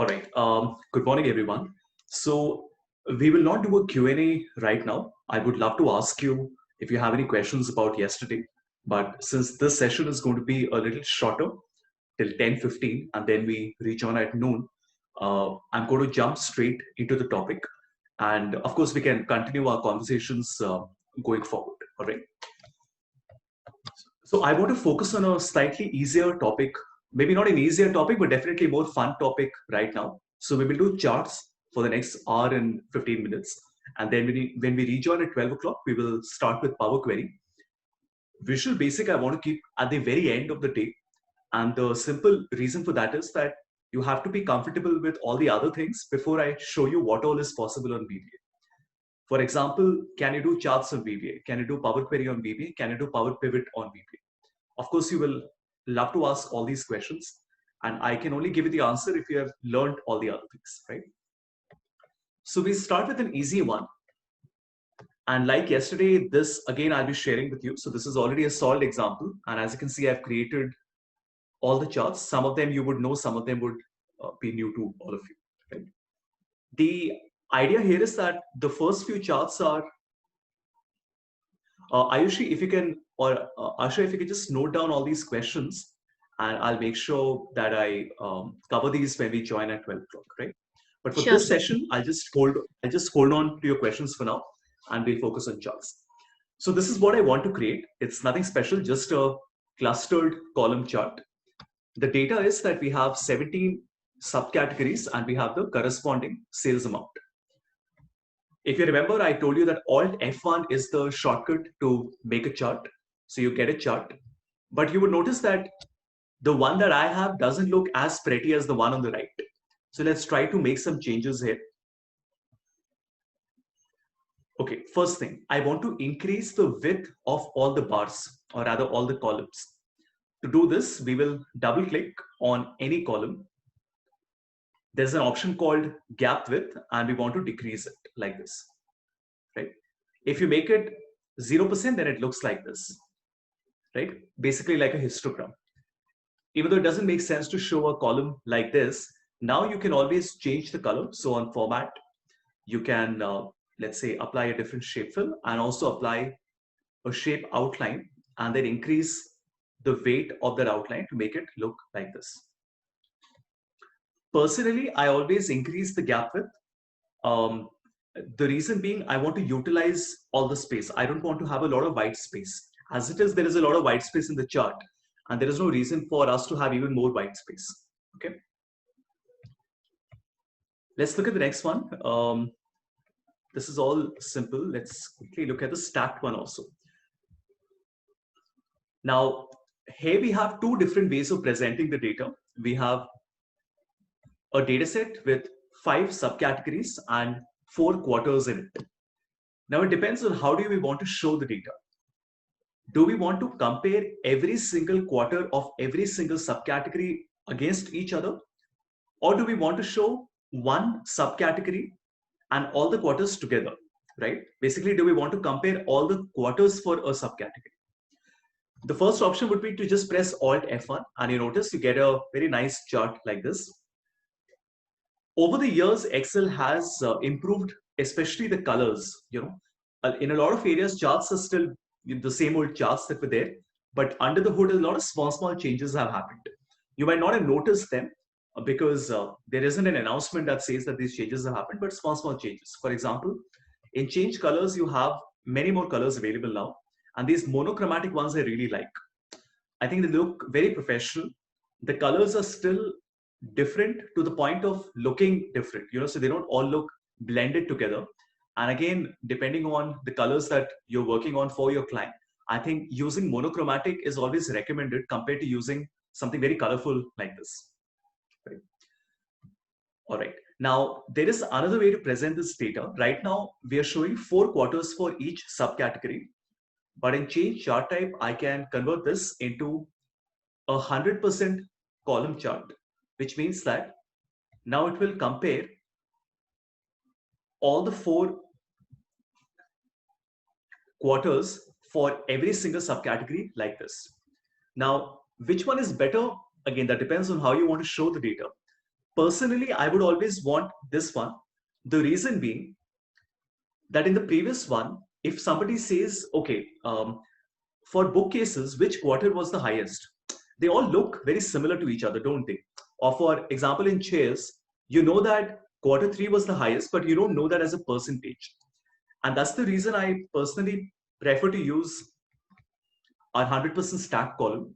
All right. Good morning, everyone. So we will not do a Q&A right now. I would love to ask you if you have any questions about yesterday. But since this session is going to be a little shorter till 10:15, and then we rejoin at noon, I'm going to jump straight into the topic. And of course, we can continue our conversations going forward. All right. So I want to focus on a slightly easier topic, maybe not an easier topic, but definitely a more fun topic right now. So we will do charts for the next hour and 15 minutes. And then when we rejoin at 12 o'clock, we will start with Power Query. Visual Basic, I want to keep at the very end of the day. And the simple reason for that is that you have to be comfortable with all the other things before I show you what all is possible on VBA. For example, can you do charts on VBA? Can you do Power Query on VBA? Can you do Power Pivot on VBA? Of course, you will love to ask all these questions, and I can only give you the answer if you have learned all the other things, right? So we start with an easy one. And like yesterday, this again, I'll be sharing with you. So this is already a solved example. And as you can see, I've created all the charts. Some of them you would know, some of them would be new to all of you, right? The idea here is that the first few charts are, Ayushi, if you can, or Asha, if you could just note down all these questions, and I'll make sure that I cover these when we join at 12 o'clock, right? But for Sure. this session, I'll just hold on to your questions for now, and we'll focus on charts. So this is what I want to create. It's nothing special, just a clustered column chart. The data is that we have 17 subcategories, and we have the corresponding sales amount. If you remember, I told you that Alt F1 is the shortcut to make a chart. So you get a chart, but you would notice that the one that I have doesn't look as pretty as the one on the right. So let's try to make some changes here. Okay, first thing, I want to increase the width of all the bars, or rather all the columns. To do this, we will double click on any column. There's an option called gap width, and we want to decrease it like this, right? If you make it 0%, then it looks like this, right? Basically like a histogram. Even though it doesn't make sense to show a column like this, now you can always change the color. So on format, you can, let's say, apply a different shape fill and also apply a shape outline, and then increase the weight of that outline to make it look like this. Personally, I always increase the gap width. The reason being, I want to utilize all the space. I don't want to have a lot of white space. As it is, there is a lot of white space in the chart, and there is no reason for us to have even more white space. Okay. Let's look at the next one. This is all simple. Let's quickly look at the stacked one also. Now, here we have two different ways of presenting the data. We have a data set with 5 subcategories and 4 quarters in it. Now, it depends on how do we want to show the data. Do we want to compare every single quarter of every single subcategory against each other? Or do we want to show one subcategory and all the quarters together, right? Basically, do we want to compare all the quarters for a subcategory? The first option would be to just press Alt F1, and you notice you get a very nice chart like this. Over the years, Excel has improved, especially the colors. In a lot of areas, charts are still the same old charts that were there, but under the hood, a lot of small changes have happened. You might not have noticed them because there isn't an announcement that says that these changes have happened, but small changes. For example, in change colors, you have many more colors available now, and these monochromatic ones I really like. I think they look very professional. The colors are still different to the point of looking different, so they don't all look blended together. And again, depending on the colors that you're working on for your client, I think using monochromatic is always recommended compared to using something very colorful like this. Right. All right. Now, there is another way to present this data. Right now, we are showing 4 quarters for each subcategory. But in change chart type, I can convert this into a 100% column chart, which means that now it will compare all the 4 quarters for every single subcategory like this. Now, which one is better? Again, that depends on how you want to show the data. personally, I would always want this one. The reason being that in the previous one, if somebody says, okay, for bookcases, which quarter was the highest? They all look very similar to each other, don't they? Or for example, in chairs, you know that quarter three was the highest, but you don't know that as a percentage. And that's the reason I personally prefer to use our 100% stack column.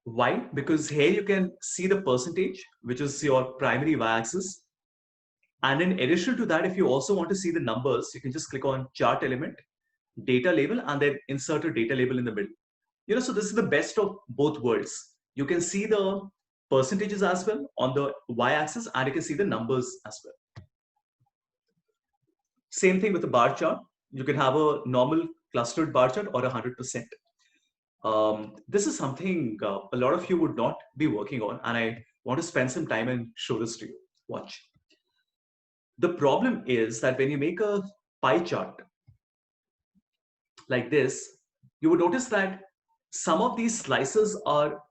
Why? Because here you can see the percentage, which is your primary y-axis. And in addition to that, if you also want to see the numbers, you can just click on chart element, data label, and then insert a data label in the middle. So this is the best of both worlds. You can see the percentages as well on the y-axis, and you can see the numbers as well. Same thing with the bar chart. You can have a normal clustered bar chart or 100%. This is something a lot of you would not be working on, and I want to spend some time and show this to you. Watch. The problem is that when you make a pie chart like this, you would notice that some of these slices are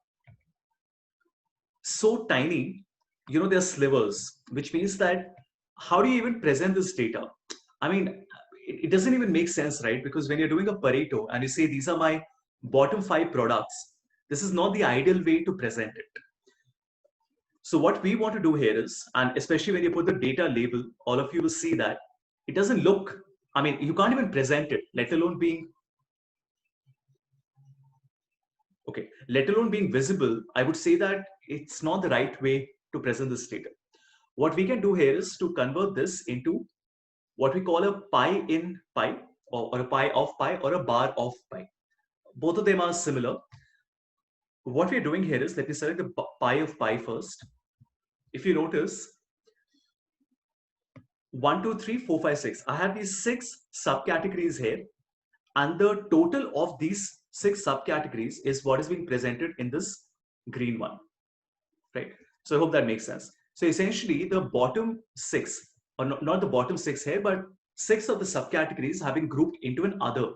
so tiny, they're slivers, which means that how do you even present this data? I mean, it doesn't even make sense, right? Because when you're doing a Pareto and you say, these are my bottom 5 products, this is not the ideal way to present it. So what we want to do here is, and especially when you put the data label, all of you will see that it doesn't look, I mean, you can't even present it, let alone being visible. I would say that it's not the right way to present this data. What we can do here is to convert this into what we call a pie in pie, or a pie of pie, or a bar of pie. Both of them are similar. What we're doing here is, let me select the pie of pie first. If you notice, 1, 2, 3, 4, 5, 6. I have these 6 subcategories here, and the total of these 6 subcategories is what is being presented in this green one, right? So I hope that makes sense. So essentially, the bottom 6, or not the bottom 6 here, but 6 of the subcategories have been grouped into an other,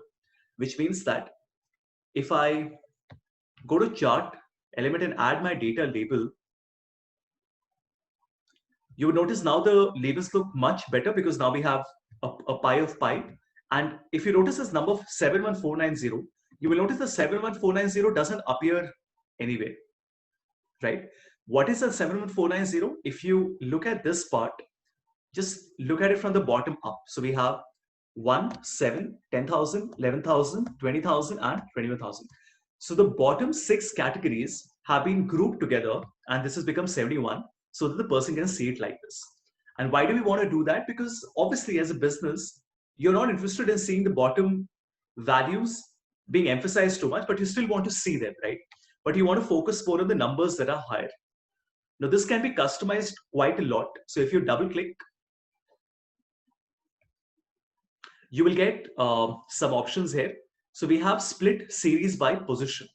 which means that if I go to chart element and add my data label, you would notice now the labels look much better, because now we have a pie of pie. And if you notice this number 71490, you will notice the 71490 doesn't appear anywhere, right? What is the 71490? If you look at this part, just look at it from the bottom up. So we have 1, 7, 10,000, 11,000, 20,000, and 21,000. So the bottom 6 categories have been grouped together, and this has become 71, so that the person can see it like this. And why do we want to do that? Because obviously, as a business, you're not interested in seeing the bottom values being emphasized too much, but you still want to see them, right? But you want to focus more on the numbers that are higher. Now, this can be customized quite a lot. So if you double click, you will get some options here. So we have split series by position.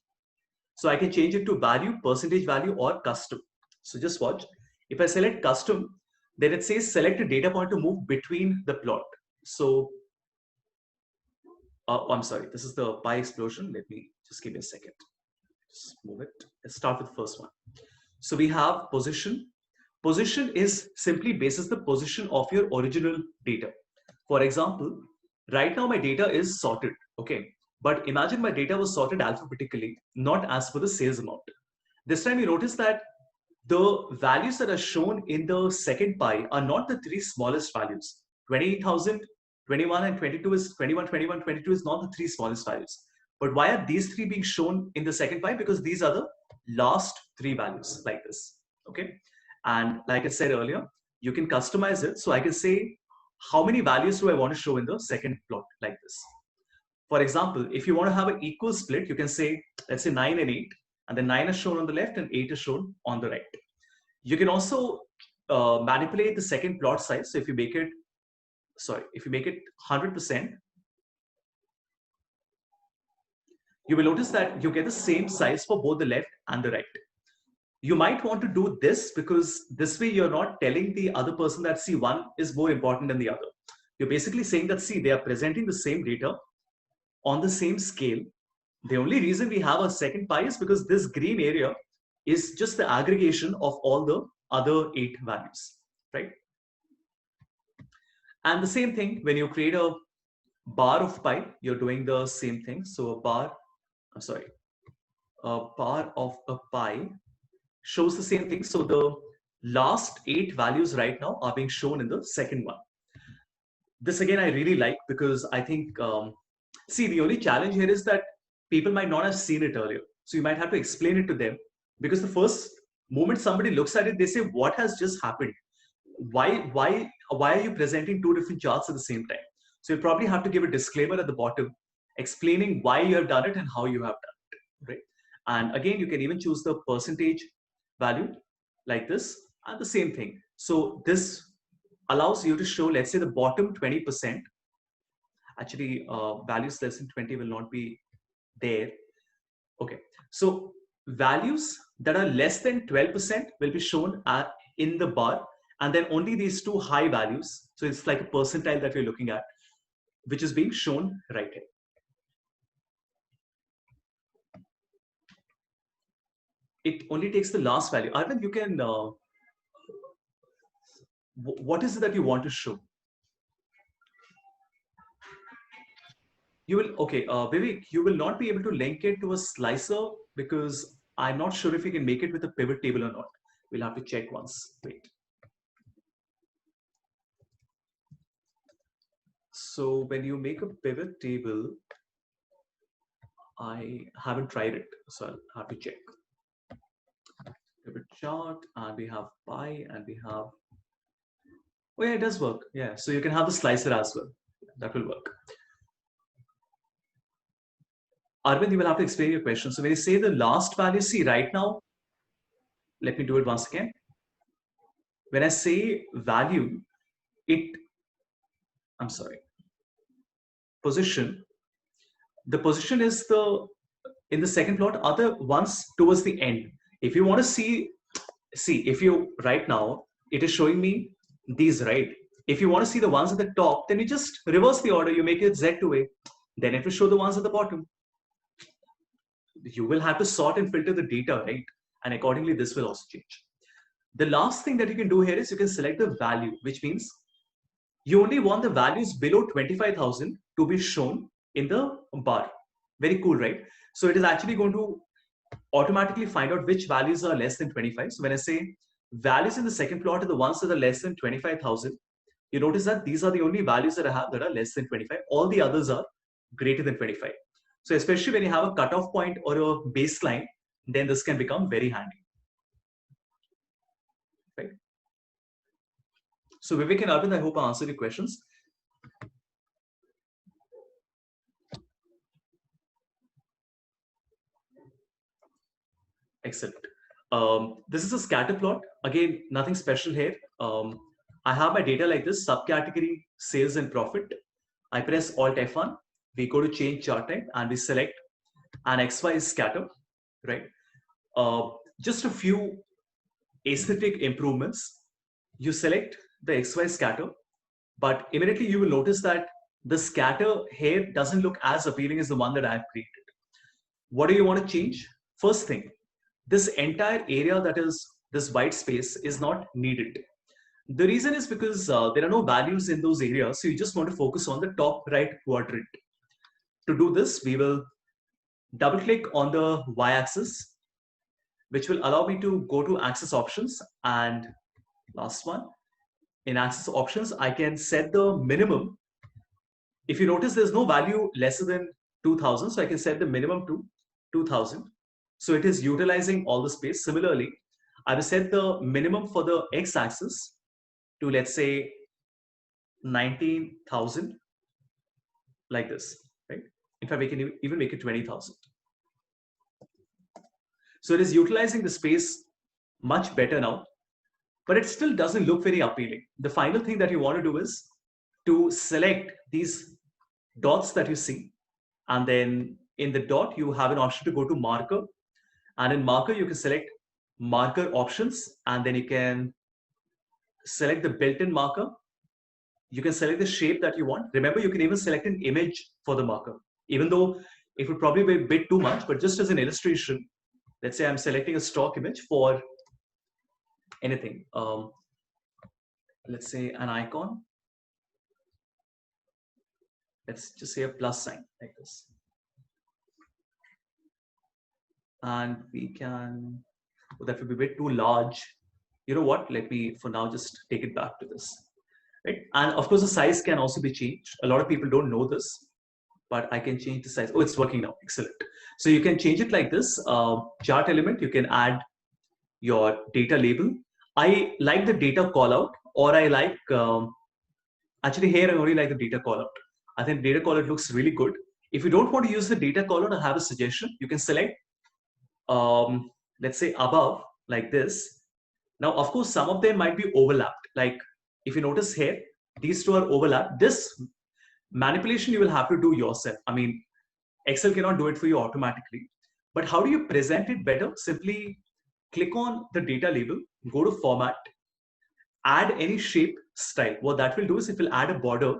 So I can change it to value, percentage value, or custom. So just watch. If I select custom, then it says select a data point to move between the plot. So, I'm sorry, this is the pie explosion. Let me just give me a second. Just move it. Let's start with the first one. So we have position. Position is simply basis the position of your original data. For example, right now my data is sorted, okay? But imagine my data was sorted alphabetically, not as per the sales amount. This time you notice that the values that are shown in the second pie are not the 3 smallest values. 28,000, 21, and 22 is 21, 21, 22 is not the 3 smallest values. But why are these 3 being shown in the second pie? Because these are the last 3 values like this, okay? And like I said earlier, you can customize it. So I can say, how many values do I want to show in the second plot like this? For example, if you want to have an equal split, you can say, let's say 9 and 8, and then 9 is shown on the left and 8 is shown on the right. You can also manipulate the second plot size. So if you make it, if you make it 100%, you will notice that you get the same size for both the left and the right. You might want to do this because this way you're not telling the other person that, see, one is more important than the other. You're basically saying that, see, they are presenting the same data on the same scale. The only reason we have a second pie is because this green area is just the aggregation of all the other 8 values, right? And the same thing, when you create a bar of pi, you're doing the same thing. So a bar of a pi shows the same thing. So the last 8 values right now are being shown in the second one. This again, I really like, because I think, see, the only challenge here is that people might not have seen it earlier. So you might have to explain it to them, because the first moment somebody looks at it, they say, what has just happened? Why are you presenting 2 different charts at the same time? So you'll probably have to give a disclaimer at the bottom explaining why you have done it and how you have done it, right? And again, you can even choose the percentage value like this, and the same thing. So this allows you to show, let's say, the bottom 20%. Actually, values less than 20 will not be there. Okay, so values that are less than 12% will be shown in the bar, and then only these 2 high values, so it's like a percentile that we're looking at, which is being shown right here. It only takes the last value. Arvind, you can, what is it that you want to show? You will, okay, Vivek, you will not be able to link it to a slicer, because I'm not sure if you can make it with a pivot table or not. We'll have to check once. Wait. So when you make a pivot table, I haven't tried it, so I'll have to check. Pivot chart, and we have pi, and we have, oh yeah, it does work. Yeah, so you can have the slicer as well. That will work. Arvind, you will have to explain your question. So when you say the last value, see right now, let me do it once again. When I say value, position, the position is in the second plot are the ones towards the end. If you want to see, if you, right now, it is showing me these, right? If you want to see the ones at the top, then you just reverse the order, you make it Z2A, then it will show the ones at the bottom. You will have to sort and filter the data, right? And accordingly, this will also change. The last thing that you can do here is you can select the value, which means you only want the values below 25,000 to be shown in the bar. Very cool, right? So it is actually going to automatically find out which values are less than 25. So when I say values in the second plot are the ones that are less than 25,000, you notice that these are the only values that I have that are less than 25. All the others are greater than 25. So especially when you have a cutoff point or a baseline, then this can become very handy. Right? So Vivek and Arvind, I hope I answered your questions. Excellent. This is a scatter plot. Again, nothing special here. I have my data like this, subcategory sales and profit. I press Alt F1. We go to change chart type and we select an XY scatter, right? Just a few aesthetic improvements. You select the XY scatter, but immediately you will notice that the scatter here doesn't look as appealing as the one that I have created. What do you want to change? First thing, this entire area that is this white space is not needed. The reason is because there are no values in those areas, so you just want to focus on the top right quadrant. To do this, we will double click on the y-axis, which will allow me to go to axis options, and last one, in axis options, I can set the minimum. If you notice, there's no value lesser than 2000, so I can set the minimum to 2000. So it is utilizing all the space. Similarly, I will set the minimum for the x-axis to, let's say, 19,000, like this, right? In fact, we can even make it 20,000. So it is utilizing the space much better now, but it still doesn't look very appealing. The final thing that you want to do is to select these dots that you see, and then in the dot, you have an option to go to marker, and in marker, you can select marker options, and then you can select the built-in marker. You can select the shape that you want. Remember, you can even select an image for the marker, even though it would probably be a bit too much, but just as an illustration, let's say I'm selecting a stock image for anything. Let's say an icon. Let's just say a plus sign like this. And we can, oh, that would be a bit too large. You know what? Let me, for now, just take it back to this. Right? And of course, the size can also be changed. A lot of people don't know this, but I can change the size. Oh, it's working now. Excellent. So you can change it like this. Chart element, you can add your data label. I like the data callout, or I like, actually here I only like the data callout. I think data callout looks really good. If you don't want to use the data callout, I have a suggestion. You can select, let's say above like this. Now, of course, some of them might be overlapped. Like if you notice here, these two are overlapped. This manipulation you will have to do yourself. I mean, Excel cannot do it for you automatically. But how do you present it better? Simply click on the data label, go to format, add any shape style. What that will do is it will add a border.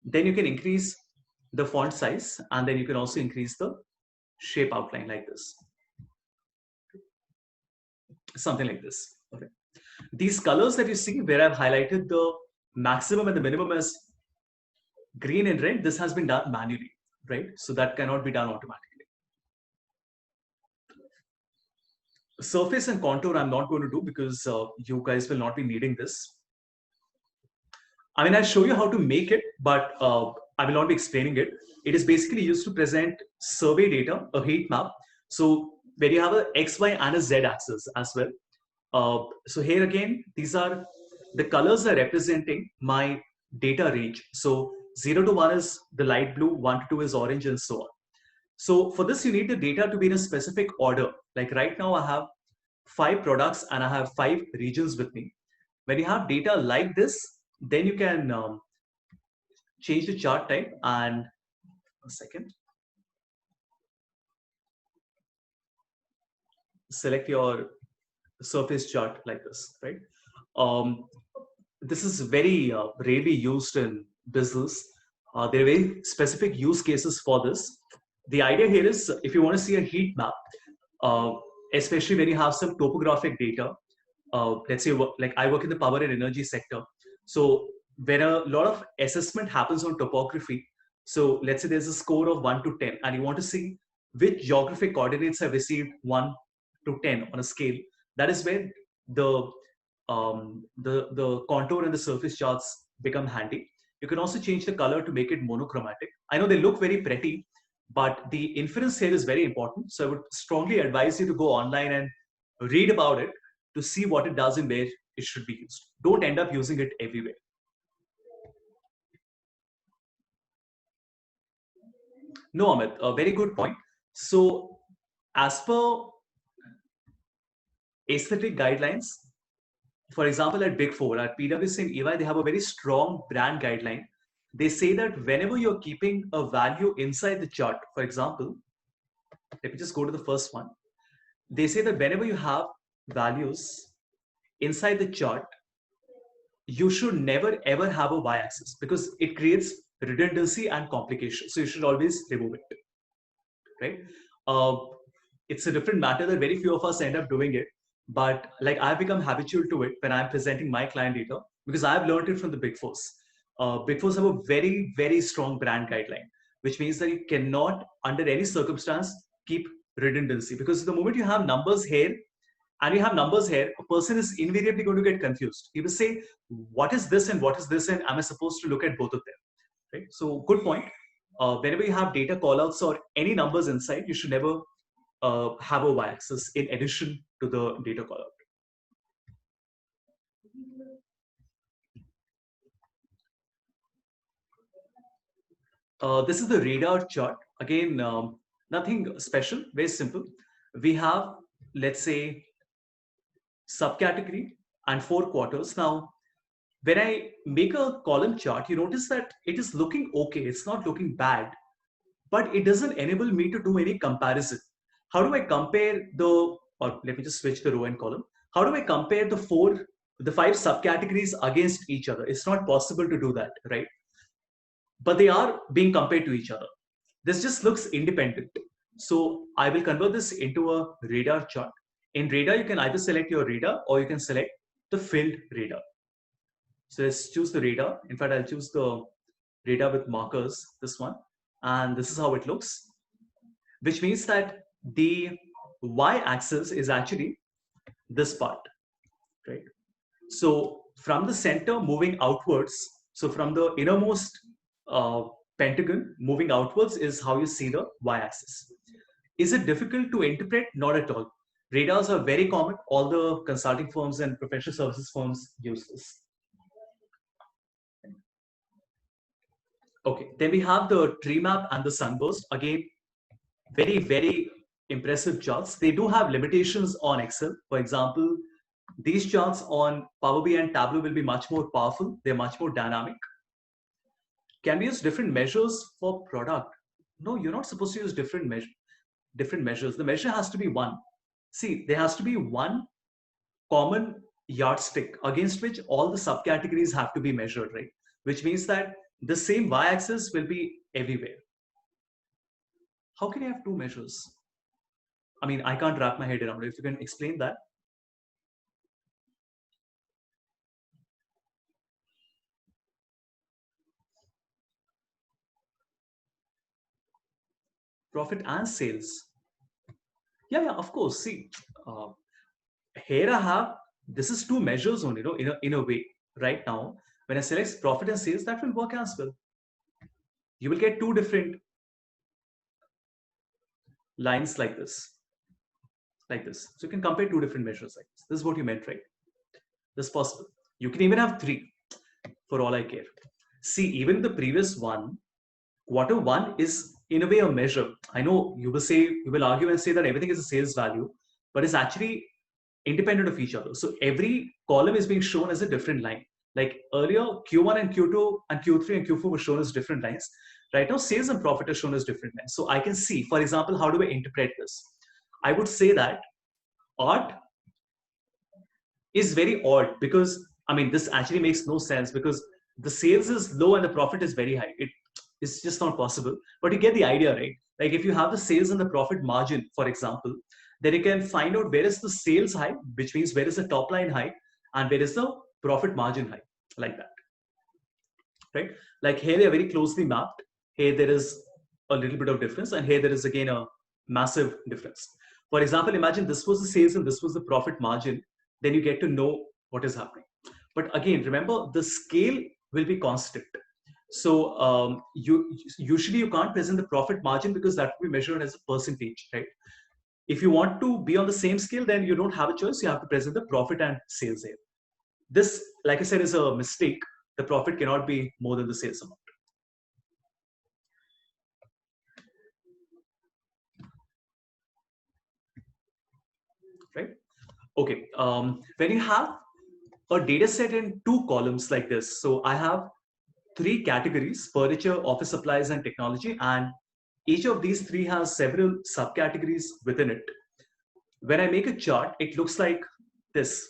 Then you can increase the font size, and then you can also increase the shape outline like this. Something like this. Okay. These colors that you see where I've highlighted the maximum and the minimum as green and red, this has been done manually, right? So that cannot be done automatically. Surface and contour I'm not going to do because you guys will not be needing this. I mean, I'll show you how to make it, but I will not be explaining it. It is basically used to present survey data, a heat map. So where you have a X, Y, and a Z axis as well. So here again, these are the colors are representing my data range. So 0 to 1 is the light blue, 1 to 2 is orange, and so on. So for this, you need the data to be in a specific order. Like right now, I have 5 products and I have 5 regions with me. When you have data like this, then you can change the chart type. And a second, select your surface chart like this, right? This is very rarely used in business. There are very specific use cases for this. The idea here is if you want to see a heat map, especially when you have some topographic data, let's say like I work in the power and energy sector. So when a lot of assessment happens on topography, so let's say there's a score of 1 to 10 and you want to see which geographic coordinates have received 1 to 10 on a scale, that is where the contour and the surface charts become handy. You can also change the color to make it monochromatic. I know they look very pretty, but the inference here is very important. So I would strongly advise you to go online and read about it to see what it does and where it should be used. Don't end up using it everywhere. No, Amit, a very good point. So as per aesthetic guidelines, for example, at Big Four, at PwC and EY, they have a very strong brand guideline. They say that whenever you're keeping a value inside the chart, for example, let me just go to the first one. They say that whenever you have values inside the chart, you should never ever have a y-axis because it creates redundancy and complication. So you should always remove it, right? It's a different matter that very few of us end up doing it. But like I've become habitual to it when I'm presenting my client data because I've learned it from the Big Fours. Big Fours have a very, very strong brand guideline, which means that you cannot, under any circumstance, keep redundancy. Because the moment you have numbers here and you have numbers here, a person is invariably going to get confused. He will say, what is this and what is this? And am I supposed to look at both of them? Right? So good point. Whenever you have data callouts or any numbers inside, you should never have a y-axis in addition to the data callout. This is the radar chart. Again, nothing special, very simple. We have, let's say, subcategory and 4 quarters. Now, when I make a column chart, you notice that it is looking okay. It's not looking bad, but it doesn't enable me to do any comparison. How do I compare the, or let me just switch the row and column. How do I compare the 5 subcategories against each other? It's not possible to do that, right? But they are being compared to each other. This just looks independent. So I will convert this into a radar chart. In radar, you can either select your radar or you can select the filled radar. So let's choose the radar. In fact, I'll choose the radar with markers, this one. And this is how it looks, which means that the y-axis is actually this part, right? So from the center moving outwards, so from the innermost uh, pentagon moving outwards is how you see the y-axis. Is it difficult to interpret? Not at all. Radars are very common. All the consulting firms and professional services firms use this. Okay, then we have the tree map and the sunburst. Again, very, very impressive charts. They do have limitations on Excel. For example, these charts on Power BI and Tableau will be much more powerful. They're much more dynamic. Can we use different measures for product? No, you're not supposed to use different measures. The measure has to be one. See, there has to be one common yardstick against which all the subcategories have to be measured, right? Which means that the same y-axis will be everywhere. How can you have two measures? I mean, I can't wrap my head around it. If you can explain that. Profit and sales. Yeah, of course. See, uh, here I have, this is two measures only, in a way. Right now, when I select profit and sales, that will work as well. You will get two different lines like this. Like this. So you can compare two different measures like this. This is what you meant, right? This is possible. You can even have three for all I care. See, even the previous one, quarter one is in a way a measure. I know you will argue and say that everything is a sales value, but it's actually independent of each other. So every column is being shown as a different line. Like earlier, Q1 and Q2 and Q3 and Q4 were shown as different lines. Right now, sales and profit are shown as different lines. So I can see, for example, how do I interpret this? I would say that art is very odd because, I mean, this actually makes no sense because the sales is low and the profit is very high. It's just not possible. But you get the idea, right? Like if you have the sales and the profit margin, for example, then you can find out where is the sales high, which means where is the top line high and where is the profit margin high, like that, right? Like here they are very closely mapped. Here there is a little bit of difference and here there is again a massive difference. For example, imagine this was the sales and this was the profit margin, then you get to know what is happening. But again, remember the scale will be constant. So usually you can't present the profit margin because that will be measured as a percentage, right? If you want to be on the same scale, then you don't have a choice. You have to present the profit and sales here. This, like I said, is a mistake. The profit cannot be more than the sales amount. Right? Okay. When you have a data set in two columns like this, so I have three categories: furniture, office supplies, and technology, and each of these three has several subcategories within it. When I make a chart, it looks like this.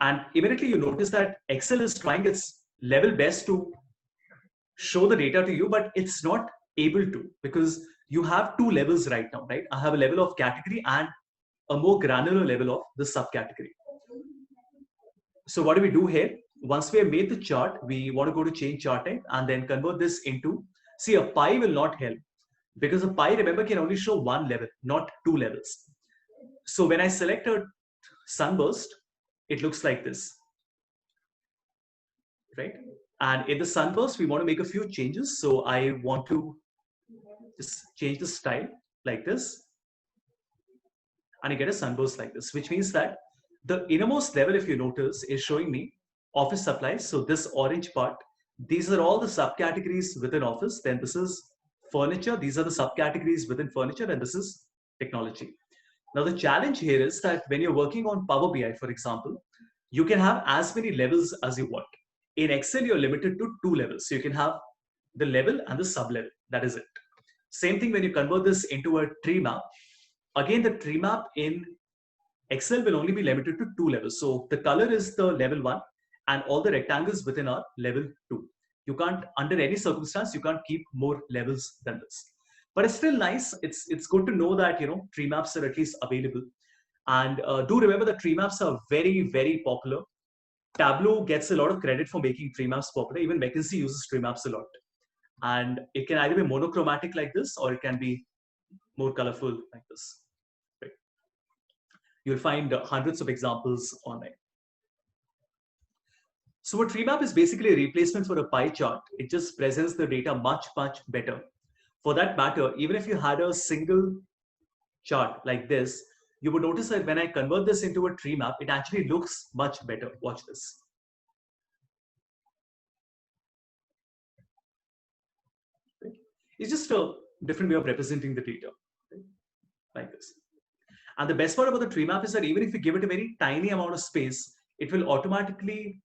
And immediately you notice that Excel is trying its level best to show the data to you, but it's not able to because you have two levels right now, right? I have a level of category and a more granular level of the subcategory. So what do we do here? Once we have made the chart, we want to go to change chart type and then convert this into, see, a pie will not help because a pie, remember, can only show one level, not two levels. So when I select a sunburst, it looks like this, right? And in the sunburst, we want to make a few changes. So I want to just change the style like this. And I get a sunburst like this, which means that the innermost level, if you notice, is showing me office supplies. So this orange part, these are all the subcategories within office. Then this is furniture. These are the subcategories within furniture. And this is technology. Now, the challenge here is that when you're working on Power BI, for example, you can have as many levels as you want. In Excel, you're limited to two levels. So you can have the level and the sub-level. That is it. Same thing when you convert this into a tree map. Again, the tree map in Excel will only be limited to two levels. So the color is the level one and all the rectangles within are level two. You can't, under any circumstance, you can't keep more levels than this. but it's still nice. It's good to know that tree maps are at least available. And do remember that tree maps are very, very popular. Tableau gets a lot of credit for making tree maps popular. Even McKinsey uses tree maps a lot. And it can either be monochromatic like this, or it can be more colorful like this. Right? You'll find hundreds of examples online. So a tree map is basically a replacement for a pie chart. It just presents the data much, much better. For that matter, even if you had a single chart like this, you would notice that when I convert this into a tree map, it actually looks much better. Watch this. It's just a different way of representing the data, like this. And the best part about the tree map is that even if you give it a very tiny amount of space, it will automatically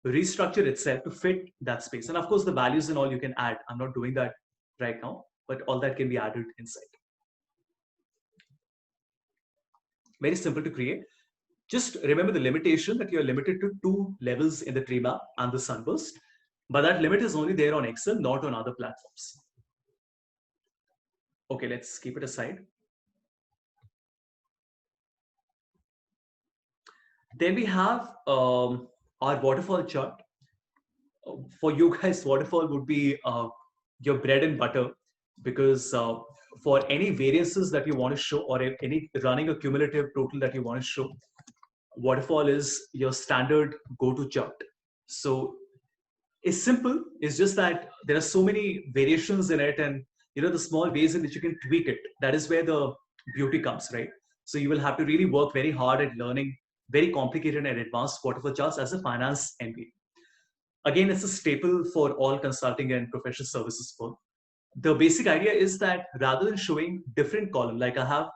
restructure itself to fit that space. And of course, the values and all you can add. I'm not doing that right now, but all that can be added inside. Very simple to create. Just remember the limitation that you're limited to 2 levels in the tree map and the sunburst. But that limit is only there on Excel, not on other platforms. Okay, let's keep it aside. Then we have our waterfall chart. For you guys, waterfall would be your bread and butter, because for any variances that you want to show, or any running a cumulative total that you want to show, waterfall is your standard go-to chart. So it's simple. It's just that there are so many variations in it, and the small ways in which you can tweak it. That is where the beauty comes, right? So you will have to really work very hard at learning very complicated and advanced waterfall charts as a finance MBA. Again, it's a staple for all consulting and professional services firm. The basic idea is that rather than showing different column, like I have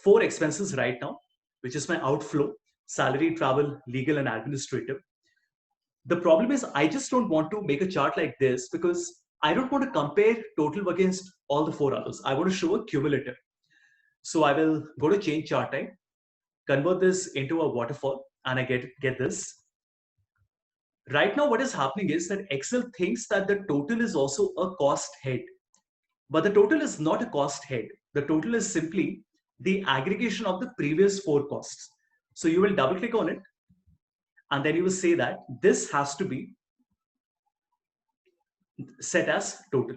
4 expenses right now, which is my outflow: salary, travel, legal, and administrative. The problem is I just don't want to make a chart like this, because I don't want to compare total against all the 4 others. I want to show a cumulative. So I will go to change chart type, convert this into a waterfall, and I get this. Right now, what is happening is that Excel thinks that the total is also a cost head. But the total is not a cost head. The total is simply the aggregation of the previous 4 costs. So you will double click on it, and then you will say that this has to be set as total.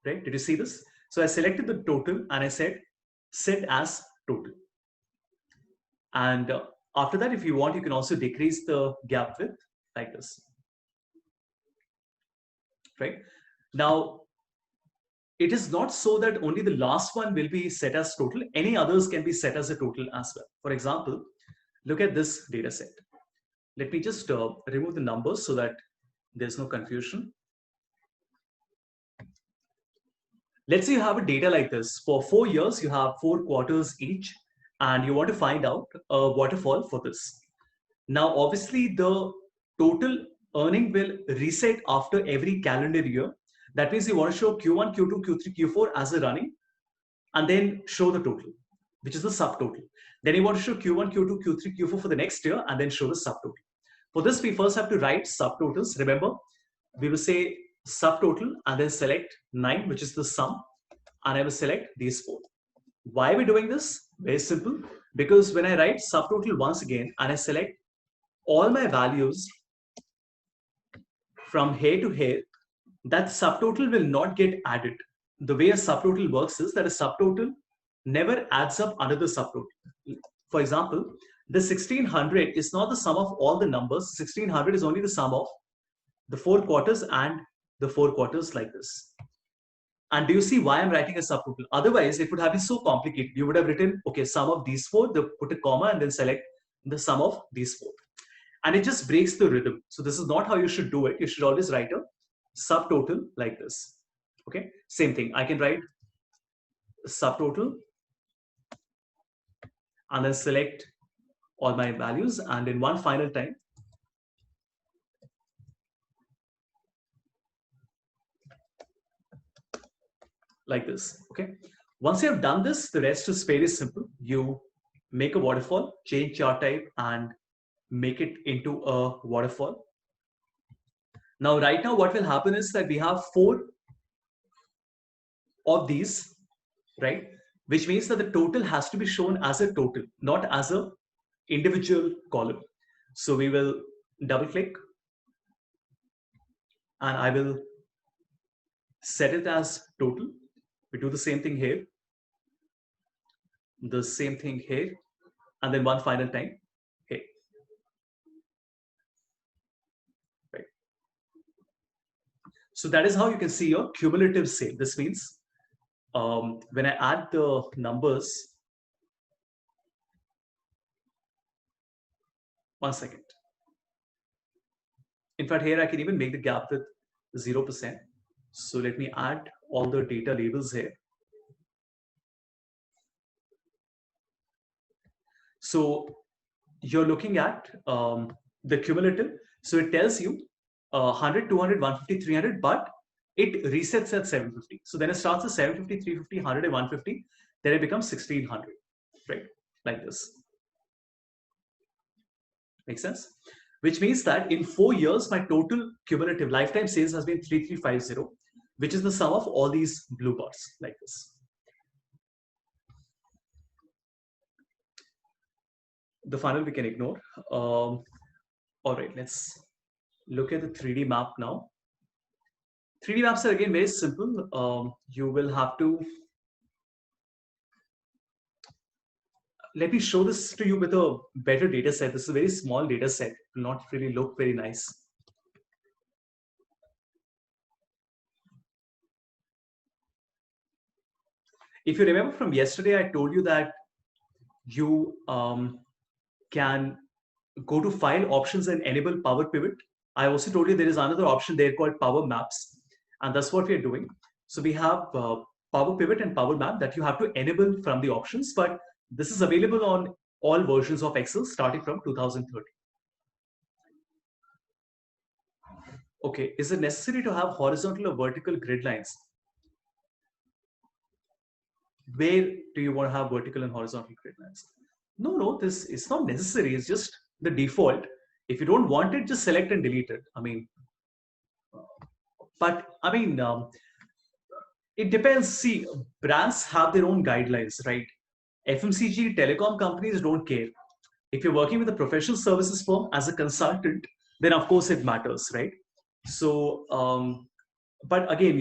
Right? Did you see this? So I selected the total and I said set as total. And after that, if you want, you can also decrease the gap width like this. Right? Now, it is not so that only the last one will be set as total. Any others can be set as a total as well. For example, look at this data set. Let me just remove the numbers so that there's no confusion. Let's say you have a data like this. For 4 years, you have 4 quarters each, and you want to find out a waterfall for this. Now, obviously, the total earning will reset after every calendar year. That means you want to show Q1, Q2, Q3, Q4 as a running, and then show the total, which is the subtotal. Then you want to show Q1, Q2, Q3, Q4 for the next year, and then show the subtotal. For this, we first have to write subtotals. Remember, we will say subtotal and then select 9, which is the sum, and I will select these 4. Why are we doing this? Very simple. Because when I write subtotal once again and I select all my values from here to here, that subtotal will not get added. The way a subtotal works is that a subtotal never adds up another subtotal. For example, the 1600 is not the sum of all the numbers. 1600 is only the sum of the 4 quarters and the 4 quarters like this. And do you see why I'm writing a subtotal? Otherwise, it would have been so complicated. You would have written, okay, sum of these 4, put a comma, and then select the sum of these 4. And it just breaks the rhythm. So this is not how you should do it. You should always write a subtotal like this. Okay, same thing. I can write subtotal and then select all my values, and in one final time, like this. Okay. Once you have done this, the rest is very simple. You make a waterfall, change chart type, and make it into a waterfall. Now, right now, what will happen is that we have 4 of these, right? Which means that the total has to be shown as a total, not as a individual column. So we will double click and I will set it as total. We do the same thing here, the same thing here, and then one final time here. Right. So that is how you can see your cumulative sale. This means when I add the numbers, one second. In fact, here I can even make the gap with 0%. So let me add all the data labels here. So you're looking at the cumulative. So it tells you 100, 200, 150, 300, but it resets at 750. So then it starts at 750, 350, 100, and 150. Then it becomes 1600, right? Like this. Make sense? Which means that in 4 years, my total cumulative lifetime sales has been 3350, which is the sum of all these blue bars like this. The final we can ignore. All right, let's look at the 3D map now. 3D maps are again very simple. You will have to, let me show this to you with a better data set. This is a very small data set, it will not really look very nice. If you remember from yesterday, I told you that you can go to file options and enable Power Pivot. I also told you there is another option there called Power Maps, and that's what we are doing. So we have Power Pivot and Power Map that you have to enable from the options, but this is available on all versions of Excel starting from 2030. Okay, is it necessary to have horizontal or vertical grid lines? Where do you want to have vertical and horizontal grid lines? No, this is not necessary. It's just the default. If you don't want it, just select and delete it. I mean, it depends. See, brands have their own guidelines, right? FMCG telecom companies don't care. If you're working with a professional services firm as a consultant, then of course it matters, right? So, but again,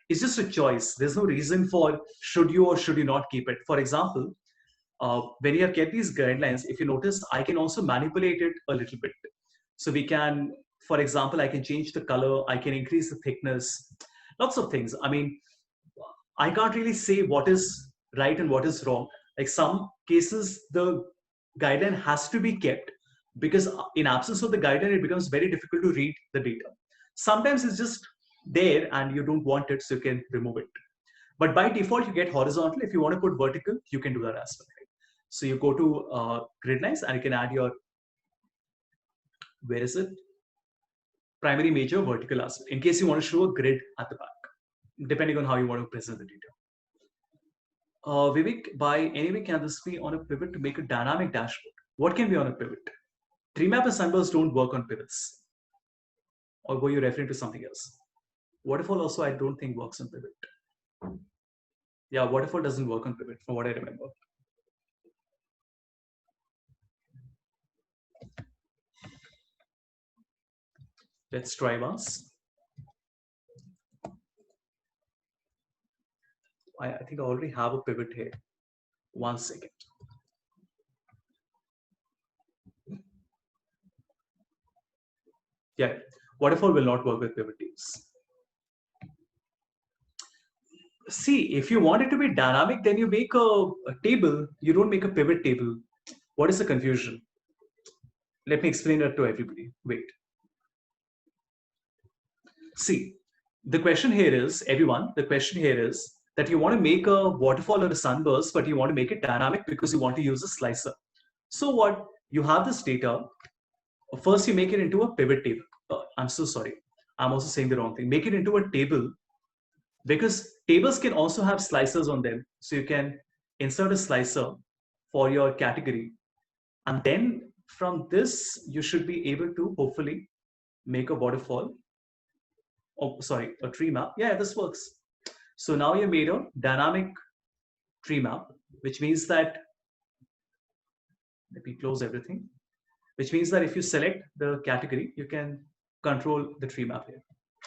it's just a choice. There's no reason for should you or should you not keep it. For example, when you have kept these guidelines, if you notice, I can also manipulate it a little bit. So we can, for example, I can change the color, I can increase the thickness, lots of things. I mean, I can't really say what is right and what is wrong. Like some cases, the guideline has to be kept because in absence of the guideline, it becomes very difficult to read the data. Sometimes it's just there and you don't want it, so you can remove it. But by default, you get horizontal. If you want to put vertical, you can do that as well. Right? So you go to grid lines and you can add your, where is it? Primary, major, vertical as well, in case you want to show a grid at the back, depending on how you want to present the data. Vivek, by any way, can this be on a pivot to make a dynamic dashboard? What can be on a pivot? Treemap and Sunburst don't work on pivots. Or were you referring to something else? Waterfall also, I don't think works on pivot. Yeah, Waterfall doesn't work on pivot, from what I remember. Let's try once. I think I already have a pivot here. 1 second. Yeah, Waterfall will not work with pivot tables. See, if you want it to be dynamic, then you make a table. You don't make a pivot table. What is the confusion? Let me explain it to everybody. Wait. See, the question here is, everyone, the question here is that you want to make a waterfall or a sunburst, but you want to make it dynamic because you want to use a slicer. So what? You have this data. First, you make it into a pivot table. I'm so sorry. I'm also saying the wrong thing. Make it into a table because tables can also have slicers on them. So you can insert a slicer for your category. And then from this, you should be able to hopefully make a waterfall. Oh, sorry, a tree map. Yeah, this works. So now you made a dynamic tree map, which means that, let me close everything, which means that if you select the category, you can control the tree map here.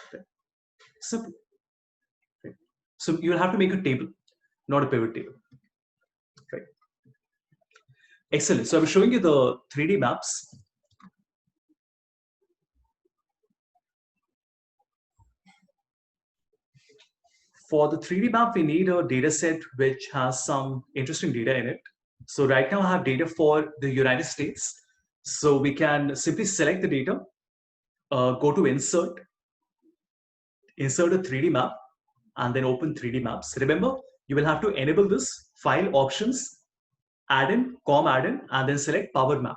Okay. Simple. Okay. So you'll have to make a table, not a pivot table. Right. Excellent. So I'm showing you the 3D maps. For the 3D map, we need a data set which has some interesting data in it. So right now I have data for the United States. So we can simply select the data, go to insert a 3D map, and then open 3D maps. Remember, you will have to enable this file options, add in, add in, and then select power map.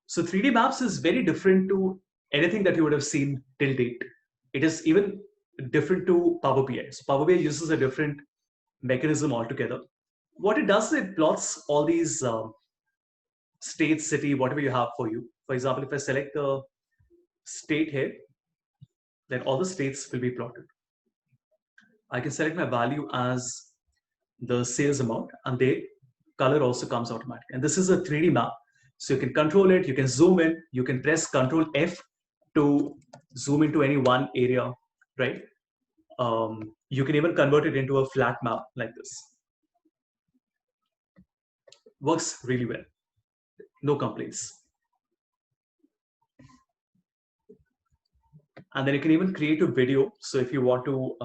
So 3D maps is very different to anything that you would have seen till date. It is even different to Power BI. So Power BI uses a different mechanism altogether. What it does is it plots all these state, city, whatever you have for you. For example, if I select the state here, then all the states will be plotted. I can select my value as the sales amount, and the color also comes automatically. And this is a 3D map. So you can control it, you can zoom in, you can press Control F to zoom into any one area, right? You can even convert it into a flat map like this. Works really well. No complaints. And then you can even create a video. So if you want to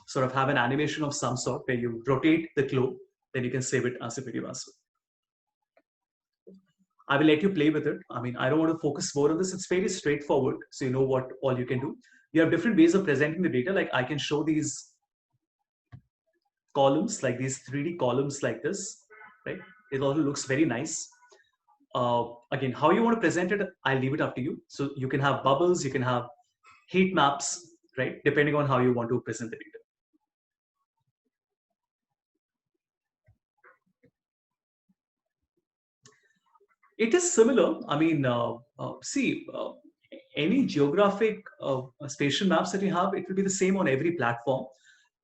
sort of have an animation of some sort where you rotate the globe, then you can save it as a video as well. I will let you play with it. I mean, I don't want to focus more on this. It's very straightforward. So you know what all you can do. You have different ways of presenting the data. Like I can show these columns, like these 3D columns like this, right? It also looks very nice. Again, how you want to present it, I'll leave it up to you. So you can have bubbles, you can have heat maps, right? Depending on how you want to present the data. It is similar. I mean, see, any geographic spatial maps that you have, it will be the same on every platform.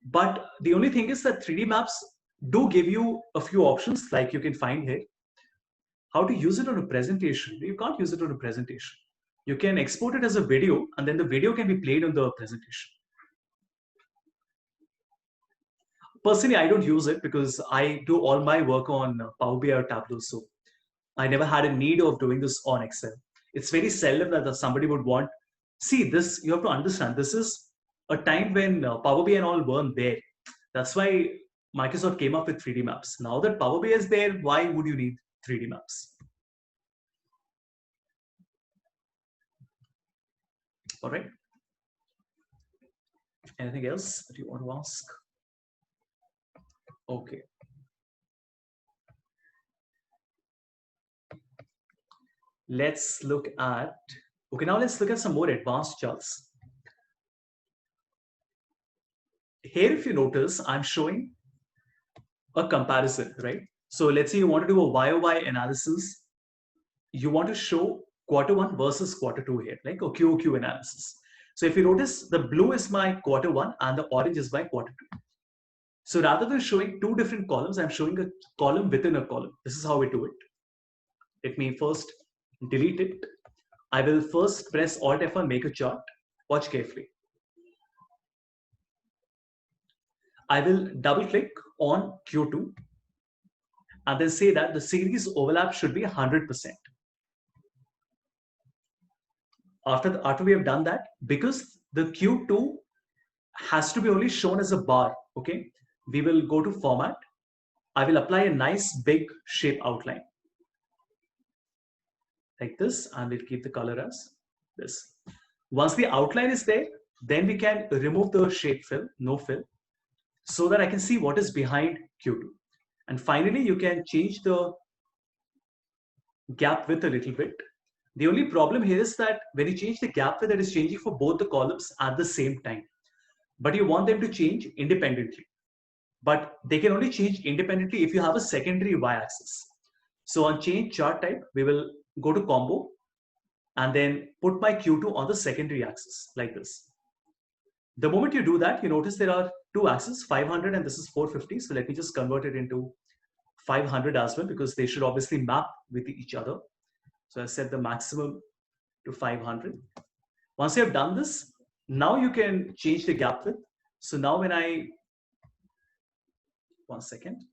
But the only thing is that 3D maps do give you a few options, like you can find here. How to use it on a presentation? You can't use it on a presentation. You can export it as a video, and then the video can be played on the presentation. Personally, I don't use it because I do all my work on Power BI or Tableau. So I never had a need of doing this on Excel. It's very seldom that somebody would want. See, this you have to understand. This is a time when Power BI and all weren't there. That's why Microsoft came up with 3D maps. Now that Power BI is there, why would you need 3D maps? All right. Anything else that you want to ask? Okay. Let's look at, okay, now let's look at some more advanced charts. Here, if you notice, I'm showing a comparison, right? So let's say you want to do a YOY analysis. You want to show Q1 versus Q2 here, like a QOQ analysis. So if you notice, the blue is my Q1 and the orange is my Q2. So rather than showing two different columns, I'm showing a column within a column. This is how we do it. Let me first delete it. I will first press Alt F1, make a chart. Watch carefully. I will double click on Q2 and then say that the series overlap should be 100%. After we have done that, because the Q2 has to be only shown as a bar, okay? We will go to format. I will apply a nice big shape outline like this, and we'll keep the color as this. Once the outline is there, then we can remove the shape fill, no fill, so that I can see what is behind Q2. And finally, you can change the gap width a little bit. The only problem here is that when you change the gap width, it is changing for both the columns at the same time. But you want them to change independently. But they can only change independently if you have a secondary y-axis. So on change chart type, we will go to combo and then put my Q2 on the secondary axis like this. The moment you do that, you notice there are two axes, 500 and this is 450. So let me just convert it into 500 as well, because they should obviously map with each other. So I set the maximum to 500. Once you have done this, now you can change the gap width. So now when I, one second.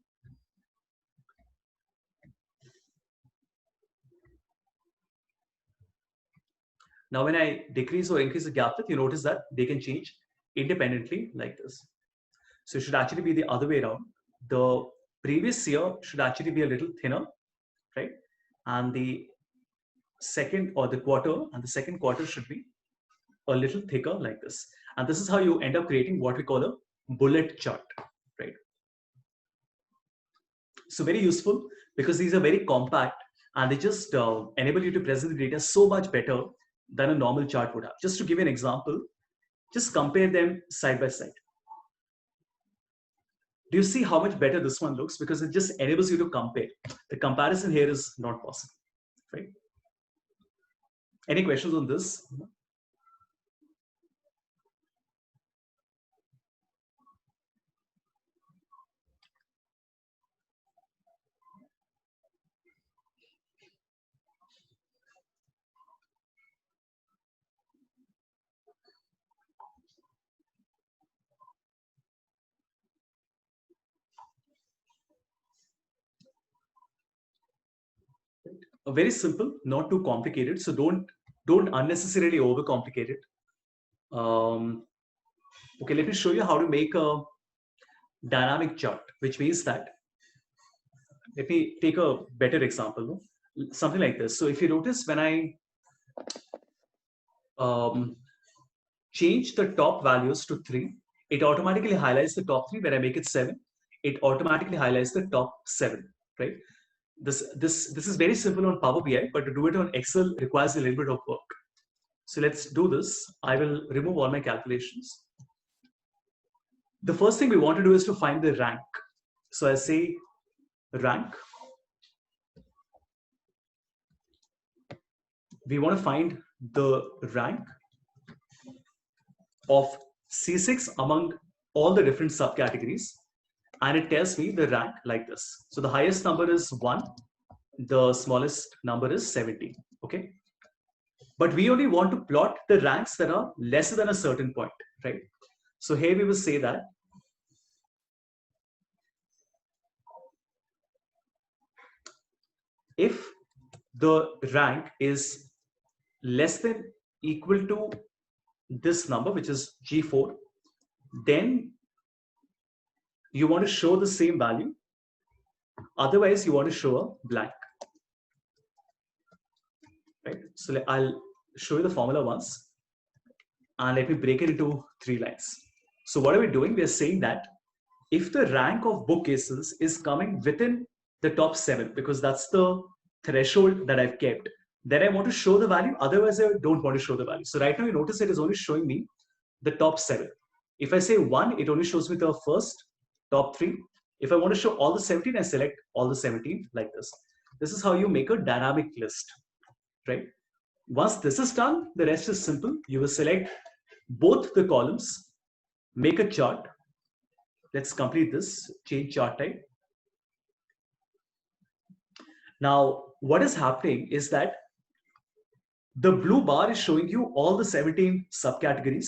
Now when I decrease or increase the gap width, you notice that they can change independently like this. So it should actually be the other way around. The previous year should actually be a little thinner, right? And the second or the quarter and the second quarter should be a little thicker like this. And this is how you end up creating what we call a bullet chart, right? So very useful because these are very compact and they just enable you to present the data so much better than a normal chart would have. Just to give you an example, just compare them side by side. Do you see how much better this one looks? Because it just enables you to compare. The comparison here is not possible, right? Any questions on this? Very simple, not too complicated. So don't unnecessarily overcomplicate it. Okay, let me show you how to make a dynamic chart, which means that, let me take a better example, something like this. So if you notice, when I change the top values to 3, it automatically highlights the top 3. When I make it 7, it automatically highlights the top 7, right? This is very simple on Power BI, but to do it on Excel requires a little bit of work. So let's do this. I will remove all my calculations. The first thing we want to do is to find the rank. So I say rank. We want to find the rank of C6 among all the different subcategories. And it tells me the rank like this. So the highest number is 1. The smallest number is 70. Okay. But we only want to plot the ranks that are lesser than a certain point, right? So here we will say that if the rank is less than equal to this number, which is G4, then you want to show the same value. Otherwise, you want to show a blank. Right? So I'll show you the formula once. And let me break it into 3 lines. So what are we doing? We are saying that if the rank of bookcases is coming within the top 7, because that's the threshold that I've kept, then I want to show the value. Otherwise, I don't want to show the value. So right now, you notice it is only showing me the top 7. If I say 1, it only shows me the first top 3. If I want to show all the 17, I select all the 17 like this. This is how you make a dynamic list, right? Once this is done, the rest is simple. You will select both the columns, make a chart. Let's complete this, change chart type. Now, what is happening is that the blue bar is showing you all the 17 subcategories.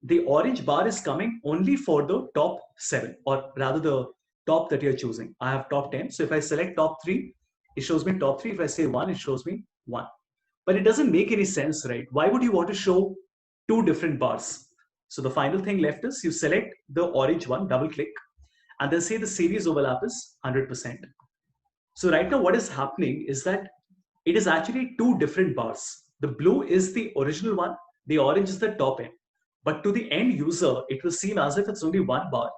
The orange bar is coming only for the top 7, or rather the top that you're choosing. I have top 10. So if I select top 3, it shows me top 3. If I say 1, it shows me 1. But it doesn't make any sense, right? Why would you want to show 2 different bars? So the final thing left is you select the orange one, double click, and then say the series overlap is 100%. So right now what is happening is that it is actually 2 different bars. The blue is the original one, the orange is the top end. But to the end user, it will seem as if it's only 1 bar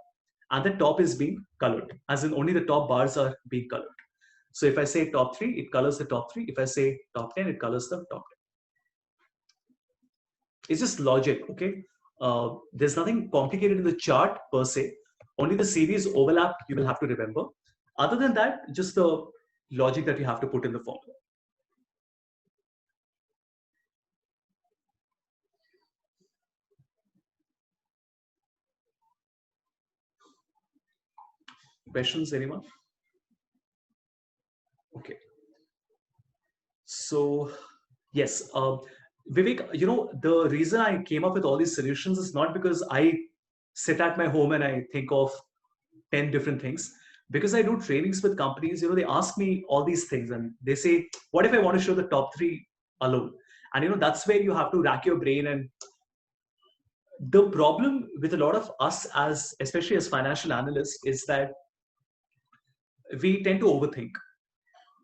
and the top is being colored, as in only the top bars are being colored. So if I say top 3, it colors the top 3. If I say top 10, it colors the top 10. It's just logic, okay? There's nothing complicated in the chart per se. Only the series overlap you will have to remember. Other than that, just the logic that you have to put in the formula. Questions, anyone? Okay. So yes, Vivek, the reason I came up with all these solutions is not because I sit at my home and I think of 10 different things. Because I do trainings with companies, they ask me all these things and they say, what if I want to show the top three alone? And that's where you have to rack your brain. And the problem with a lot of us, as especially as financial analysts, is that we tend to overthink.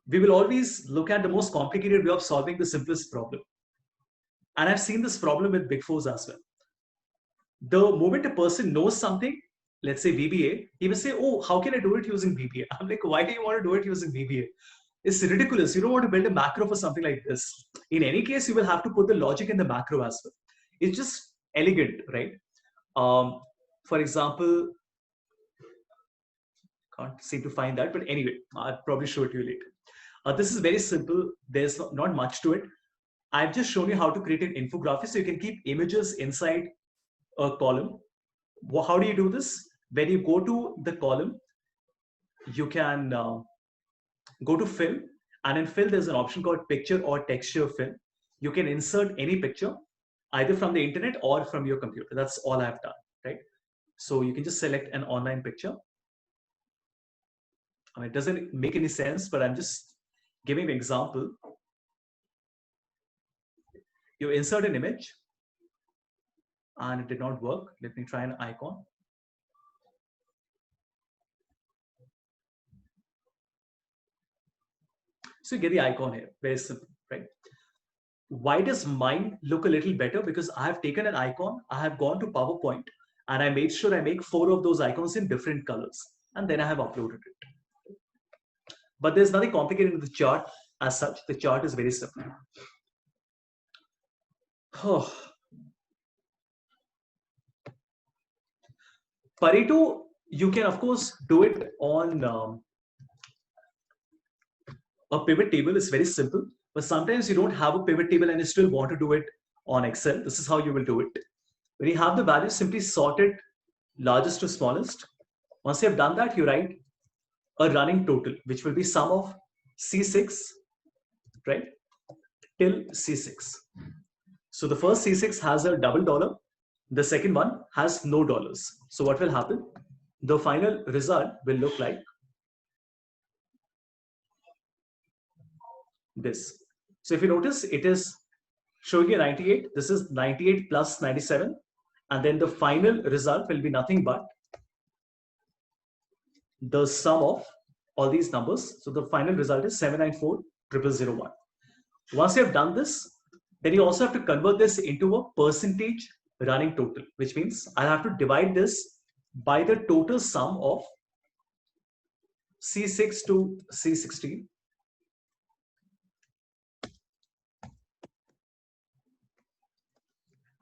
We will always look at the most complicated way of solving the simplest problem. And I've seen this problem with Big Fours as well. The moment a person knows something, let's say VBA, he will say, oh, how can I do it using VBA? I'm like, why do you want to do it using VBA? It's ridiculous. You don't want to build a macro for something like this. In any case, you will have to put the logic in the macro as well. It's just elegant, right? For example, can't seem to find that, but anyway, I'll probably show it to you later. This is very simple. There's not much to it. I've just shown you how to create an infographic so you can keep images inside a column. How do you do this? When you go to the column, you can go to fill, and in fill there's an option called picture or texture fill. You can insert any picture either from the internet or from your computer. That's all I've done, right? So you can just select an online picture. I mean, it doesn't make any sense, but I'm just giving an example. You insert an image and it did not work. Let me try an icon. So you get the icon here, very simple, right? Why does mine look a little better? Because I have taken an icon, I have gone to PowerPoint, and I made sure I make 4 of those icons in different colors, and then I have uploaded it. But there's nothing complicated in the chart as such. The chart is very simple. Oh. Pareto, you can of course do it on a pivot table. Is very simple, but sometimes you don't have a pivot table and you still want to do it on Excel. This is how you will do it. When you have the values, simply sort it largest to smallest. Once you have done that, you write a running total, which will be sum of C6, right, till C6. So the first C6 has a double dollar. The second one has no dollars. So what will happen? The final result will look like this. So if you notice, it is showing you 98. This is 98 plus 97. And then the final result will be nothing but the sum of all these numbers. So the final result is 794,001. Once you have done this, then you also have to convert this into a percentage running total, which means I have to divide this by the total sum of C6 to C16.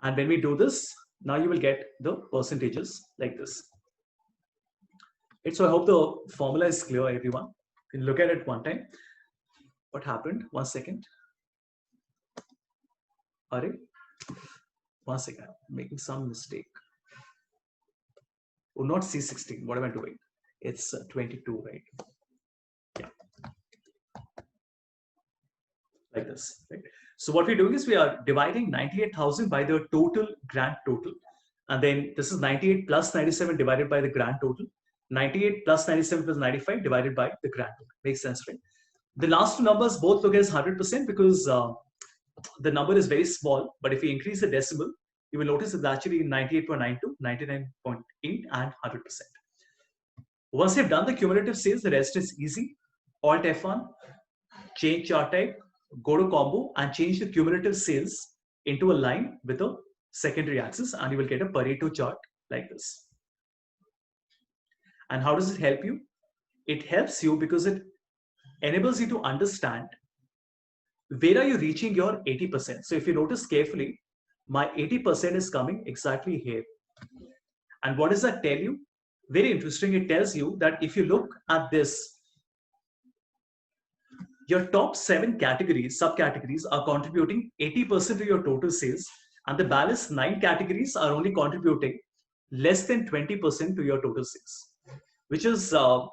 And when we do this, now you will get the percentages like this. So I hope the formula is clear, everyone. You can look at it one time. What happened? 1 second. Are 1 second. I'm making some mistake. Oh, not C16. What am I doing? It's 22, right? Yeah. Like this, right? So what we're doing is we are dividing 98,000 by the total grand total. And then this is 98 plus 97 divided by the grand total. 98 plus 97 plus 95 divided by the grand total. Makes sense, right? The last two numbers both look as 100% because the number is very small. But if you increase the decimal, you will notice it's actually 98.92, 99.8, and 100%. Once you've done the cumulative sales, the rest is easy. Alt F1, change chart type, go to combo, and change the cumulative sales into a line with a secondary axis, and you will get a Pareto chart like this. And how does it help you? It helps you because it enables you to understand where are you reaching your 80%. So if you notice carefully, my 80% is coming exactly here. And what does that tell you? Very interesting. It tells you that if you look at this, your top 7 categories, subcategories are contributing 80% to your total sales, and the balance 9 categories are only contributing less than 20% to your total sales. which is a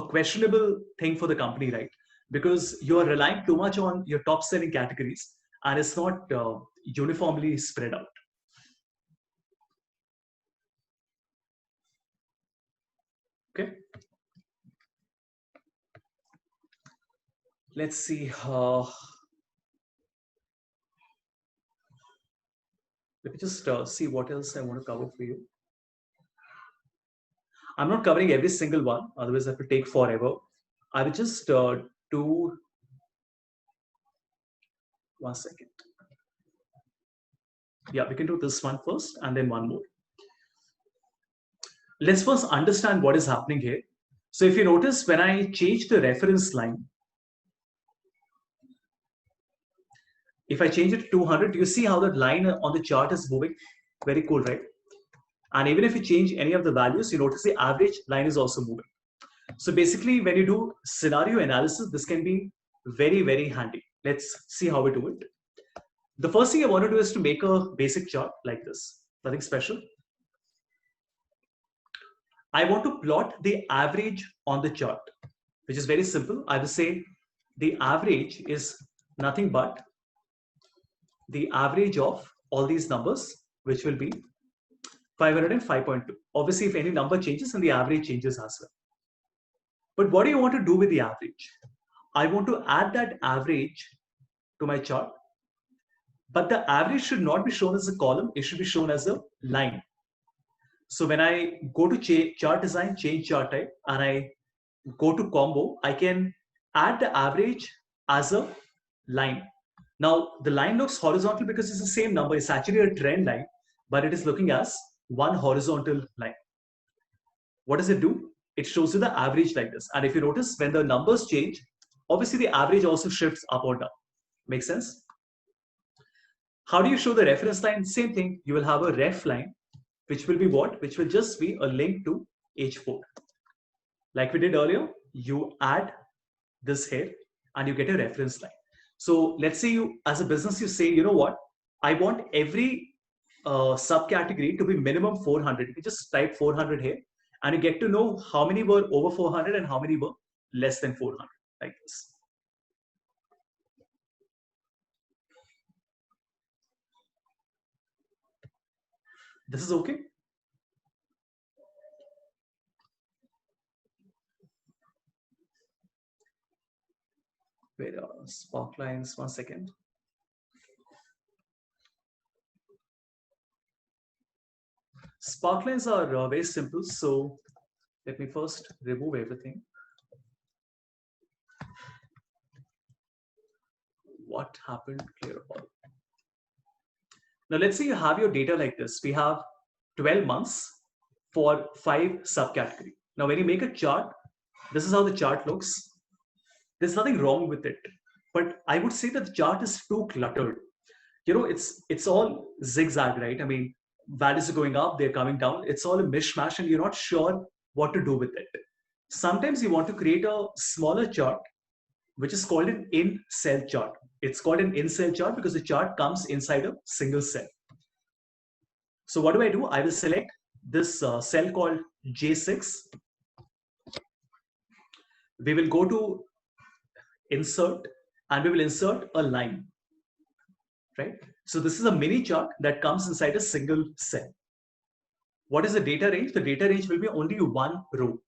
questionable thing for the company, right? Because you're relying too much on your top selling categories and it's not uniformly spread out. Okay. Let's see. Let me just see what else I want to cover for you. I'm not covering every single one, otherwise I have to take forever. I will just do one second. Yeah, we can do this one first and then one more. Let's first understand what is happening here. So if you notice, when I change the reference line, if I change it to 200, you see how that line on the chart is moving? Very cool, right? And even if you change any of the values, you notice the average line is also moving. So basically, when you do scenario analysis, this can be very, very handy. Let's see how we do it. The first thing I want to do is to make a basic chart like this, nothing special. I want to plot the average on the chart, which is very simple. I will say the average is nothing but the average of all these numbers, which will be 505.2. Obviously, if any number changes, then the average changes as well. But what do you want to do with the average? I want to add that average to my chart, but the average should not be shown as a column. It should be shown as a line. So when I go to chart design, change chart type, and I go to combo, I can add the average as a line. Now, the line looks horizontal because it's the same number. It's actually a trend line, but it is looking as one horizontal line. What does it do? It shows you the average like this. And if you notice, when the numbers change, obviously the average also shifts up or down. Make sense? How do you show the reference line? Same thing. You will have a ref line, which will be what? Which will just be a link to H4. Like we did earlier, you add this here and you get a reference line. So let's say you, as a business, you say, you know what? I want every subcategory to be minimum 400. You just type 400 here and you get to know how many were over 400 and how many were less than 400, like this. This is okay. Wait, spark lines, 1 second. Spark lines are very simple. So let me first remove everything. What happened? Clear all. Now let's say you have your data like this. We have 12 months for 5 subcategory. Now when you make a chart, this is how the chart looks. There's nothing wrong with it, but I would say that the chart is too cluttered. You know, it's all zigzag, right? I mean, values are going up, they're coming down. It's all a mishmash and you're not sure what to do with it. Sometimes you want to create a smaller chart, which is called an in-cell chart. It's called an in-cell chart because the chart comes inside a single cell. So what do? I will select this cell called J6. We will go to insert and we will insert a line, right? So this is a mini chart that comes inside a single cell. What is the data range? The data range will be only one row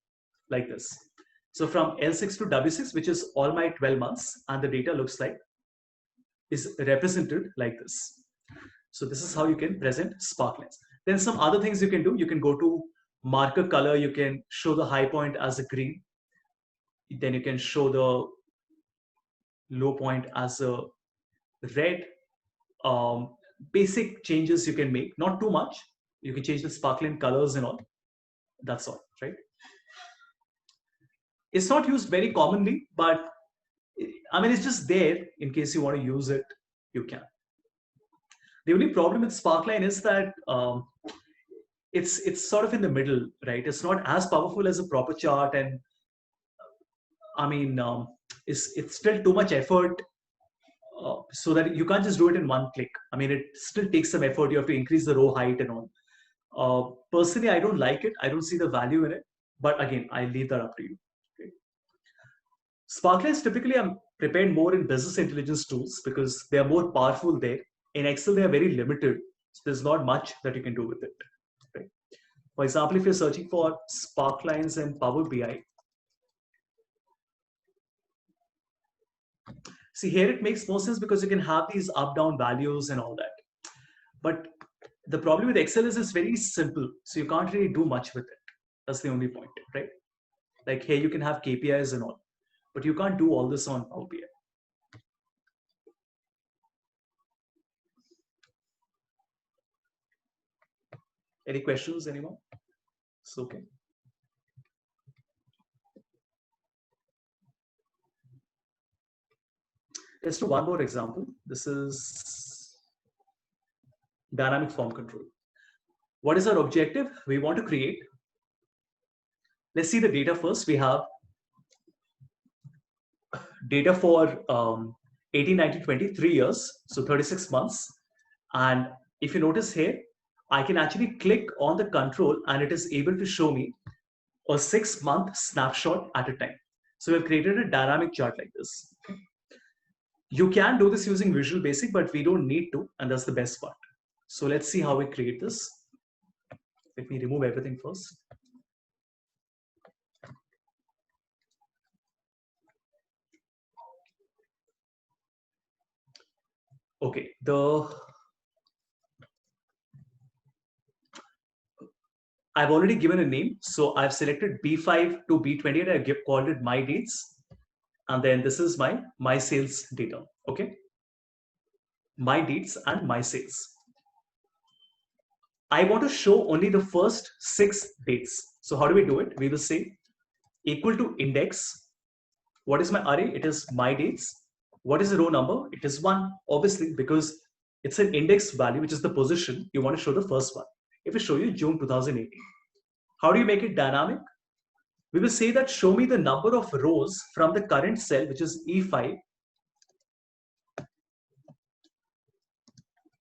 like this. So from L6 to W6, which is all my 12 months, and the data looks like is represented like this. So this is how you can present spark lines. Then some other things you can do. You can go to marker color. You can show the high point as a green. Then you can show the low point as a red. Basic changes you can make, not too much. You can change the sparkling colors and all. That's all, right? It's not used very commonly, but I mean, it's just there in case you want to use it, you can. The only problem with Sparkline is that it's sort of in the middle, right? It's not as powerful as a proper chart, and I mean, it's still too much effort, so that you can't just do it in one click. I mean, it still takes some effort. You have to increase the row height and all. Personally, I don't like it. I don't see the value in it. But again, I leave that up to you. Okay. Sparklines typically are prepared more in business intelligence tools because they are more powerful there. In Excel, they are very limited. So there's not much that you can do with it. Right? For example, if you're searching for sparklines in Power BI, see here it makes more sense because you can have these up-down values and all that. But the problem with Excel is it's very simple. So you can't really do much with it. That's the only point, right? Like here you can have KPIs and all, but you can't do all this on Power BI. Any questions, anyone? It's okay. Let's do one more example. This is dynamic form control. What is our objective? We want to create. Let's see the data first. We have data for 18, 19, 20, 3 years, so 36 months. And if you notice here, I can actually click on the control and it is able to show me a 6-month snapshot at a time. So we've created a dynamic chart like this. You can do this using Visual Basic, but we don't need to, and that's the best part. So let's see how we create this. Let me remove everything first. Okay, I've already given a name. So I've selected B5 to B28. I called it my dates. And then this is my sales data. Okay. My dates and my sales. I want to show only the first 6 dates. So how do we do it? We will say equal to index. What is my array? It is my dates. What is the row number? It is 1, obviously, because it's an index value, which is the position. You want to show the first one. If we show you June 2018, how do you make it dynamic? We will say that show me the number of rows from the current cell, which is E5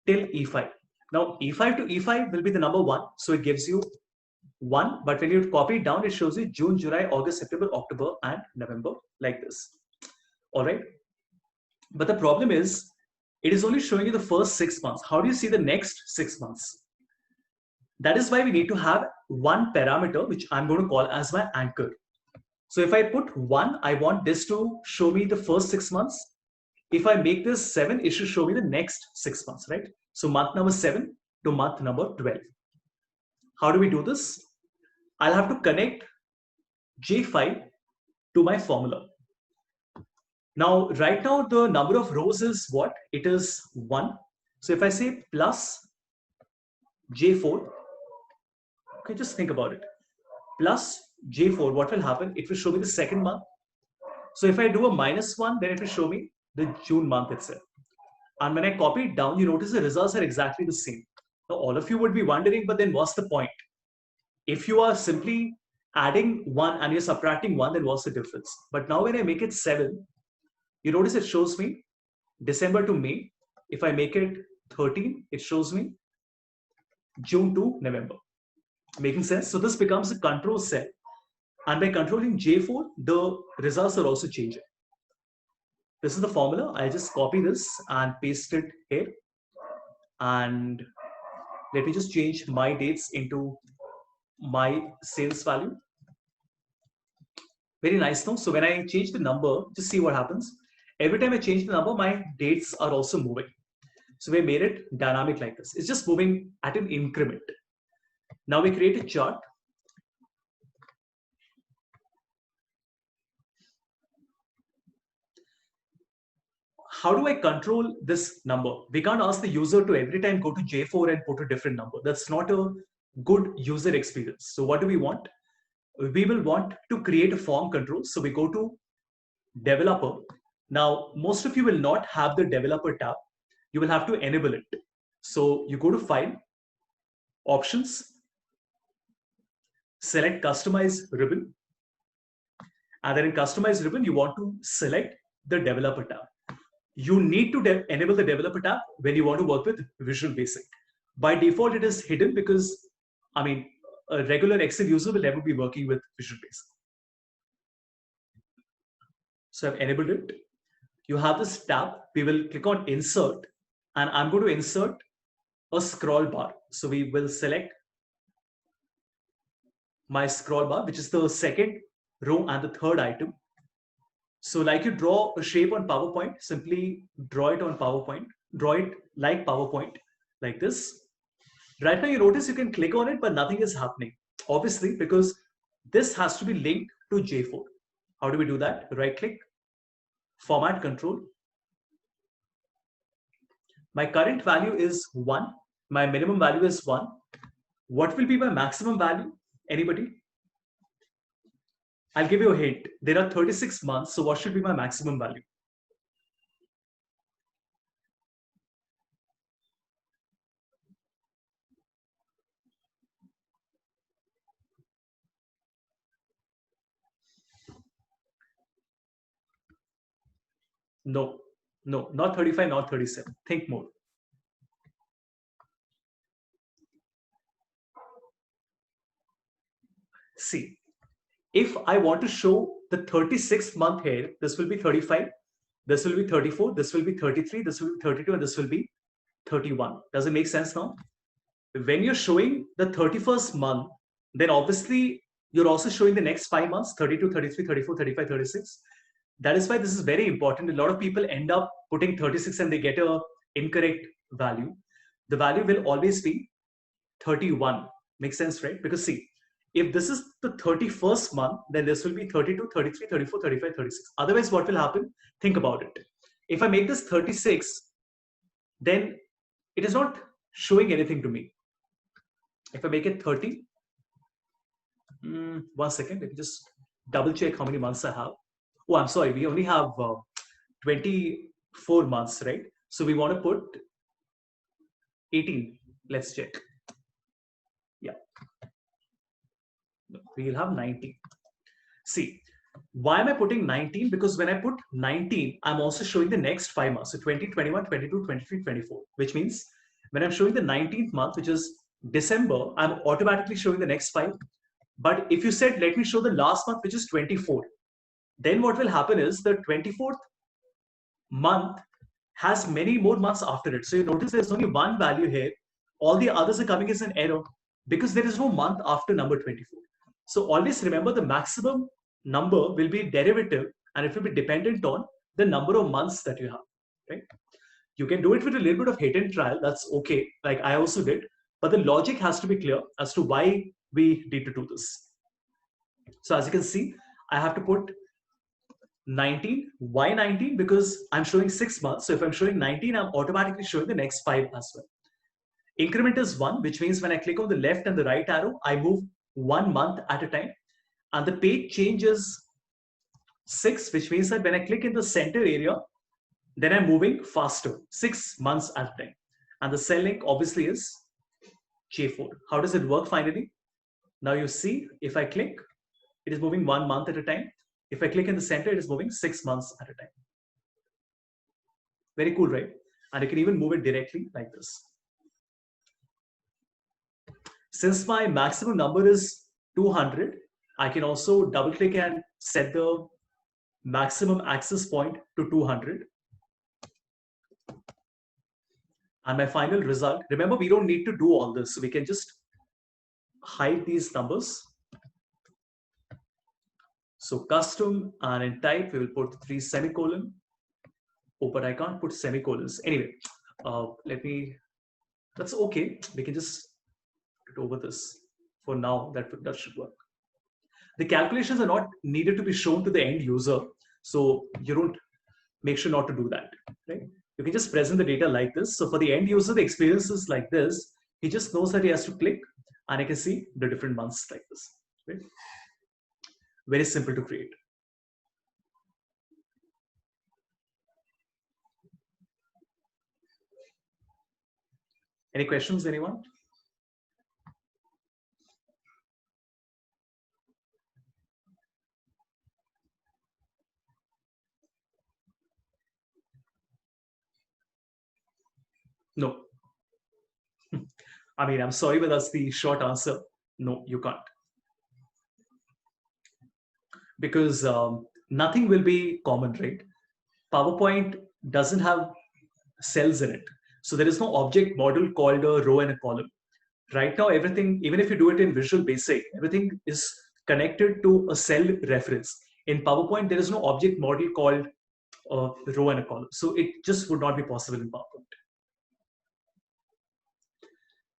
till E5. Now E5 to E5 will be the number 1. So it gives you 1, but when you copy it down, it shows you June, July, August, September, October, and November, like this. All right. But the problem is, it is only showing you the first 6 months. How do you see the next 6 months? That is why we need to have one parameter, which I'm going to call as my anchor. So if I put 1, I want this to show me the first 6 months. If I make this 7, it should show me the next 6 months, right? So month number 7 to month number 12. How do we do this? I'll have to connect J5 to my formula. Now, right now, the number of rows is what? It is 1. So if I say plus J4, okay, just think about it. Plus J4, what will happen? It will show me the second month. So if I do a -1, then it will show me the June month itself. And when I copy it down, you notice the results are exactly the same. Now, all of you would be wondering, but then what's the point? If you are simply adding 1 and you're subtracting 1, then what's the difference? But now when I make it 7, you notice it shows me December to May. If I make it 13, it shows me June to November. Making sense? So this becomes a control cell. And by controlling J4, the results are also changing. This is the formula. I just copy this and paste it here. And let me just change my dates into my sales value. Very nice, no? So when I change the number, just see what happens. Every time I change the number, my dates are also moving. So we made it dynamic like this. It's just moving at an increment. Now we create a chart. How do I control this number? We can't ask the user to every time go to J4 and put a different number. That's not a good user experience. So what do we want? We will want to create a form control. So we go to developer. Now, most of you will not have the developer tab. You will have to enable it. So you go to file, options, select customize ribbon. And then in customize ribbon, you want to select the developer tab. You need to enable the developer tab when you want to work with Visual Basic. By default, it is hidden because, I mean, a regular Excel user will never be working with Visual Basic. So I've enabled it. You have this tab. We will click on Insert, and I'm going to insert a scroll bar. So we will select my scroll bar, which is the second row and the third item. So like you draw a shape on PowerPoint, simply draw it on PowerPoint, draw it like PowerPoint, like this. Right now you notice you can click on it, but nothing is happening. Obviously, because this has to be linked to J4. How do we do that? Right click, format control. My current value is 1. My minimum value is 1. What will be my maximum value? Anybody? I'll give you a hint. There are 36 months, so what should be my maximum value? No, no, not 35, not 37. Think more. See, if I want to show the 36th month here, this will be 35, this will be 34, this will be 33, this will be 32, and this will be 31. Does it make sense now? When you're showing the 31st month, then obviously you're also showing the next 5 months, 32, 33, 34, 35, 36. That is why this is very important. A lot of people end up putting 36 and they get a incorrect value. The value will always be 31. Makes sense, right? Because see, if this is the 31st month, then this will be 32, 33, 34, 35, 36. Otherwise, what will happen? Think about it. If I make this 36, then it is not showing anything to me. If I make it 30, 1 second, let me just double check how many months I have. Oh, I'm sorry, we only have 24 months, right? So we want to put 18. Let's check. Yeah. We'll have 19. See, why am I putting 19? Because when I put 19, I'm also showing the next 5 months. So 20, 21, 22, 23, 24, which means when I'm showing the 19th month, which is December, I'm automatically showing the next 5. But if you said, let me show the last month, which is 24, then what will happen is the 24th month has many more months after it. So you notice there's only one value here. All the others are coming as an error because there is no month after number 24. So always remember the maximum number will be derivative and it will be dependent on the number of months that you have, right? You can do it with a little bit of hit and trial. That's okay. Like I also did, but the logic has to be clear as to why we need to do this. So as you can see, I have to put 19. Why 19? Because I'm showing 6 months. So if I'm showing 19, I'm automatically showing the next 5 as well. Increment is 1, which means when I click on the left and the right arrow, I move 1 month at a time. And the page changes 6, which means that when I click in the center area, then I'm moving faster, 6 months at a time. And the cell link obviously is J4. How does it work finally? Now you see, if I click, it is moving 1 month at a time. If I click in the center, it is moving 6 months at a time. Very cool, right? And you can even move it directly like this. Since my maximum number is 200, I can also double click and set the maximum access point to 200. And my final result, remember, we don't need to do all this. So we can just hide these numbers. So custom and in type, we will put 3 semicolon. Oh, but I can't put semicolons. Anyway, that's okay. We can just get over this. For now, that should work. The calculations are not needed to be shown to the end user. So you don't make sure not to do that, right? You can just present the data like this. So for the end user, the experience is like this. He just knows that he has to click and he can see the different months like this, right? Very simple to create. Any questions, anyone? No. I mean, I'm sorry, but that's the short answer. No, you can't. Because nothing will be common, right? PowerPoint doesn't have cells in it. So there is no object model called a row and a column. Right now, everything, even if you do it in Visual Basic, everything is connected to a cell reference. In PowerPoint, there is no object model called a row and a column. So it just would not be possible in PowerPoint.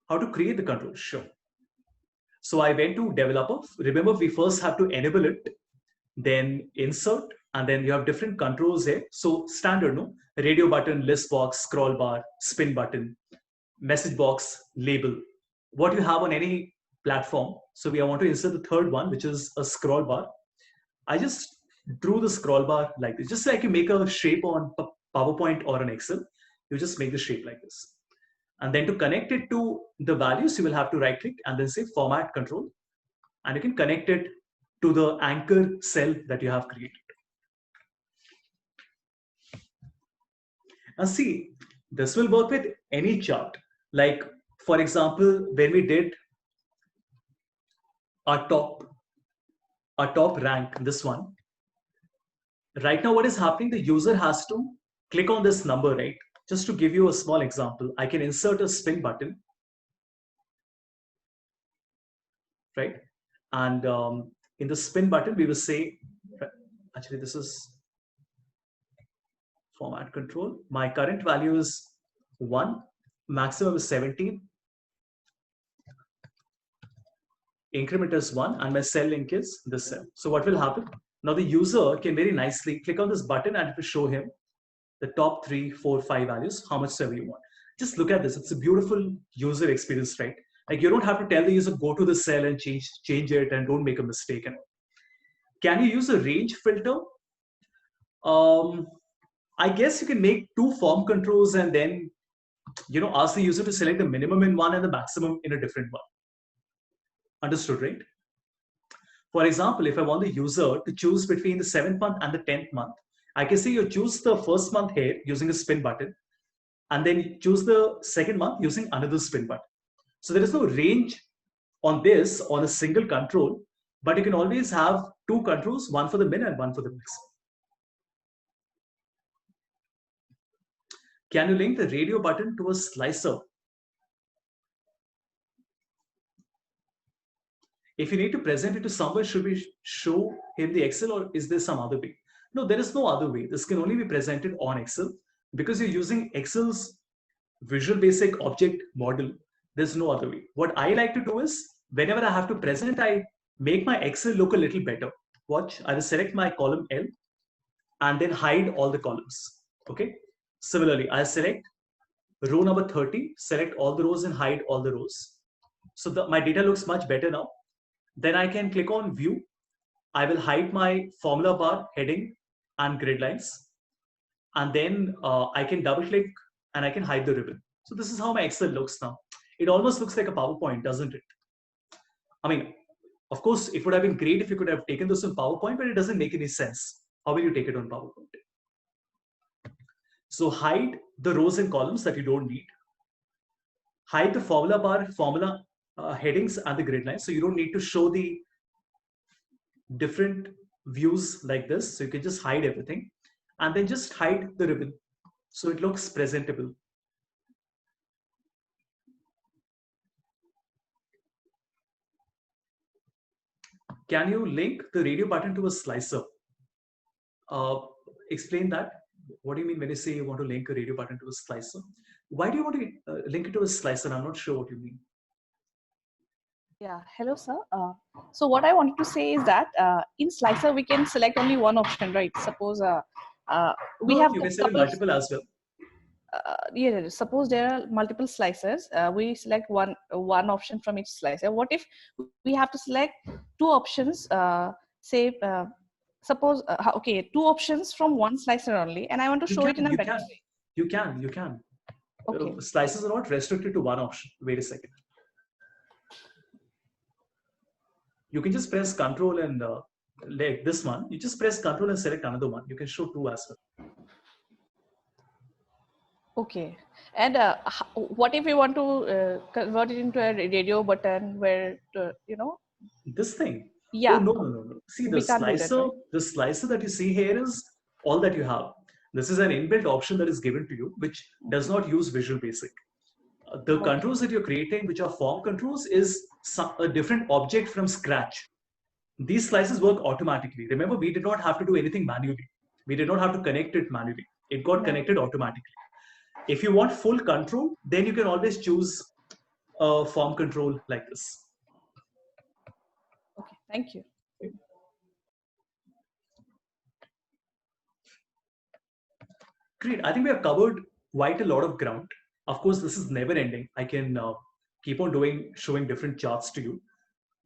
How to create the control? Sure. So I went to developer. Remember, we first have to enable it, then insert, and then you have different controls here. So standard, no? Radio button, list box, scroll bar, spin button, message box, label. What you have on any platform. So I want to insert the third one, which is a scroll bar. I just drew the scroll bar like this, just like you make a shape on PowerPoint or an Excel. You just make the shape like this. And then to connect it to the values, you will have to right click and then say format control. And you can connect it to the anchor cell that you have created. Now see, this will work with any chart. Like, for example, when we did our top rank, this one, right now what is happening, the user has to click on this number, right? Just to give you a small example, I can insert a spin button, right? And in the spin button, we will say, actually, this is format control. My current value is 1, maximum is 17, increment is 1, and my cell link is this cell. So what will happen? Now the user can very nicely click on this button and it will show him the top 3, 4, 5 values, how much server you want. Just look at this. It's a beautiful user experience, right? Like you don't have to tell the user, go to the cell and change it and don't make a mistake. Can you use a range filter? I guess you can make 2 form controls and then ask the user to select the minimum in one and the maximum in a different one. Understood, right? For example, if I want the user to choose between the 7th month and the 10th month, I can say you choose the first month here using a spin button, and then choose the second month using another spin button. So there is no range on this on a single control, but you can always have 2 controls, one for the min and one for the max. Can you link the radio button to a slicer? If you need to present it to someone, should we show him the Excel or is there some other way? No, there is no other way. This can only be presented on Excel because you're using Excel's Visual Basic object model. There's no other way. What I like to do is whenever I have to present, I make my Excel look a little better. Watch, I will select my column L and then hide all the columns. Okay. Similarly, I select row number 30, select all the rows and hide all the rows. So my data looks much better now. Then I can click on view. I will hide my formula bar, heading and grid lines. And then I can double click and I can hide the ribbon. So this is how my Excel looks now. It almost looks like a PowerPoint, doesn't it? I mean, of course, it would have been great if you could have taken this on PowerPoint, but it doesn't make any sense. How will you take it on PowerPoint? So hide the rows and columns that you don't need. Hide the formula bar, formula headings and the grid lines. So you don't need to show the different views like this. So you can just hide everything and then just hide the ribbon. So it looks presentable. Can you link the radio button to a slicer? Explain that. What do you mean when you say you want to link a radio button to a slicer? Why do you want to link it to a slicer? I'm not sure what you mean. Yeah, hello, sir. So what I wanted to say is that in slicer, we can select only one option, right? Suppose we have you can select multiple as well. Yeah, suppose there are multiple slices. We select one option from each slicer. What if we have to select 2 options? Say, suppose okay, 2 options from one slicer only, and I want to show it in a better way. You can. Okay. Slices are not restricted to one option. Wait a second. You can just press Control and like this one. You just press Control and select another one. You can show 2 as well. Okay. And what if we want to convert it into a radio button where, This thing. Oh, yeah, no, no, no, no. See, we can't do that, right? the slicer that you see here is all that you have. This is an inbuilt option that is given to you, which does not use Visual Basic. The Okay. controls that you're creating, which are form controls, is a different object from scratch. These slices work automatically. Remember, we did not have to do anything manually. We did not have to connect it manually. It got No. connected automatically. If you want full control, then you can always choose a form control like this. Okay. Thank you. Great. I think we have covered quite a lot of ground. Of course, this is never ending. I can keep on showing different charts to you.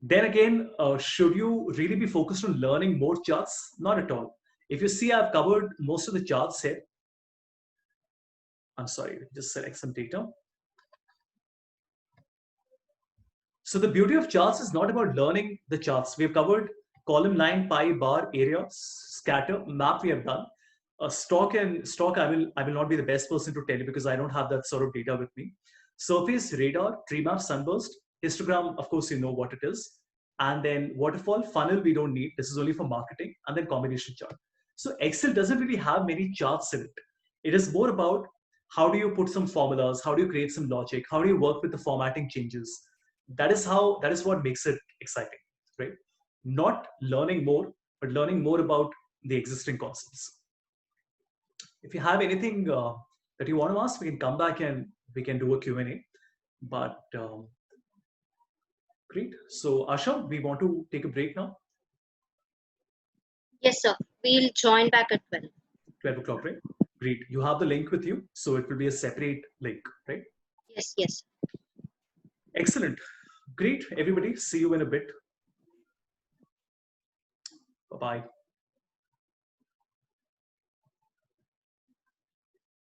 Then again, should you really be focused on learning more charts? Not at all. If you see, I've covered most of the charts here. I'm sorry, just select some data. So the beauty of charts is not about learning the charts. We've covered column, line, pie, bar, area, scatter, map we have done. Stock I will not be the best person to tell you because I don't have that sort of data with me. Surface, radar, tree map, sunburst, histogram, of course you know what it is. And then waterfall, funnel we don't need. This is only for marketing. And then combination chart. So Excel doesn't really have many charts in it. It is more about how do you put some formulas, how do you create some logic, how do you work with the formatting changes. That is what makes it exciting, right? Not learning more, but learning more about the existing concepts. If you have anything that you want to ask, we can come back and we can do a Q&A. But great. So Asha, we want to take a break now. Yes, sir. We'll join back at 12. 12 o'clock, right? Great. You have the link with you, so it will be a separate link, right? Yes, yes. Excellent. Great, everybody. See you in a bit. Bye-bye.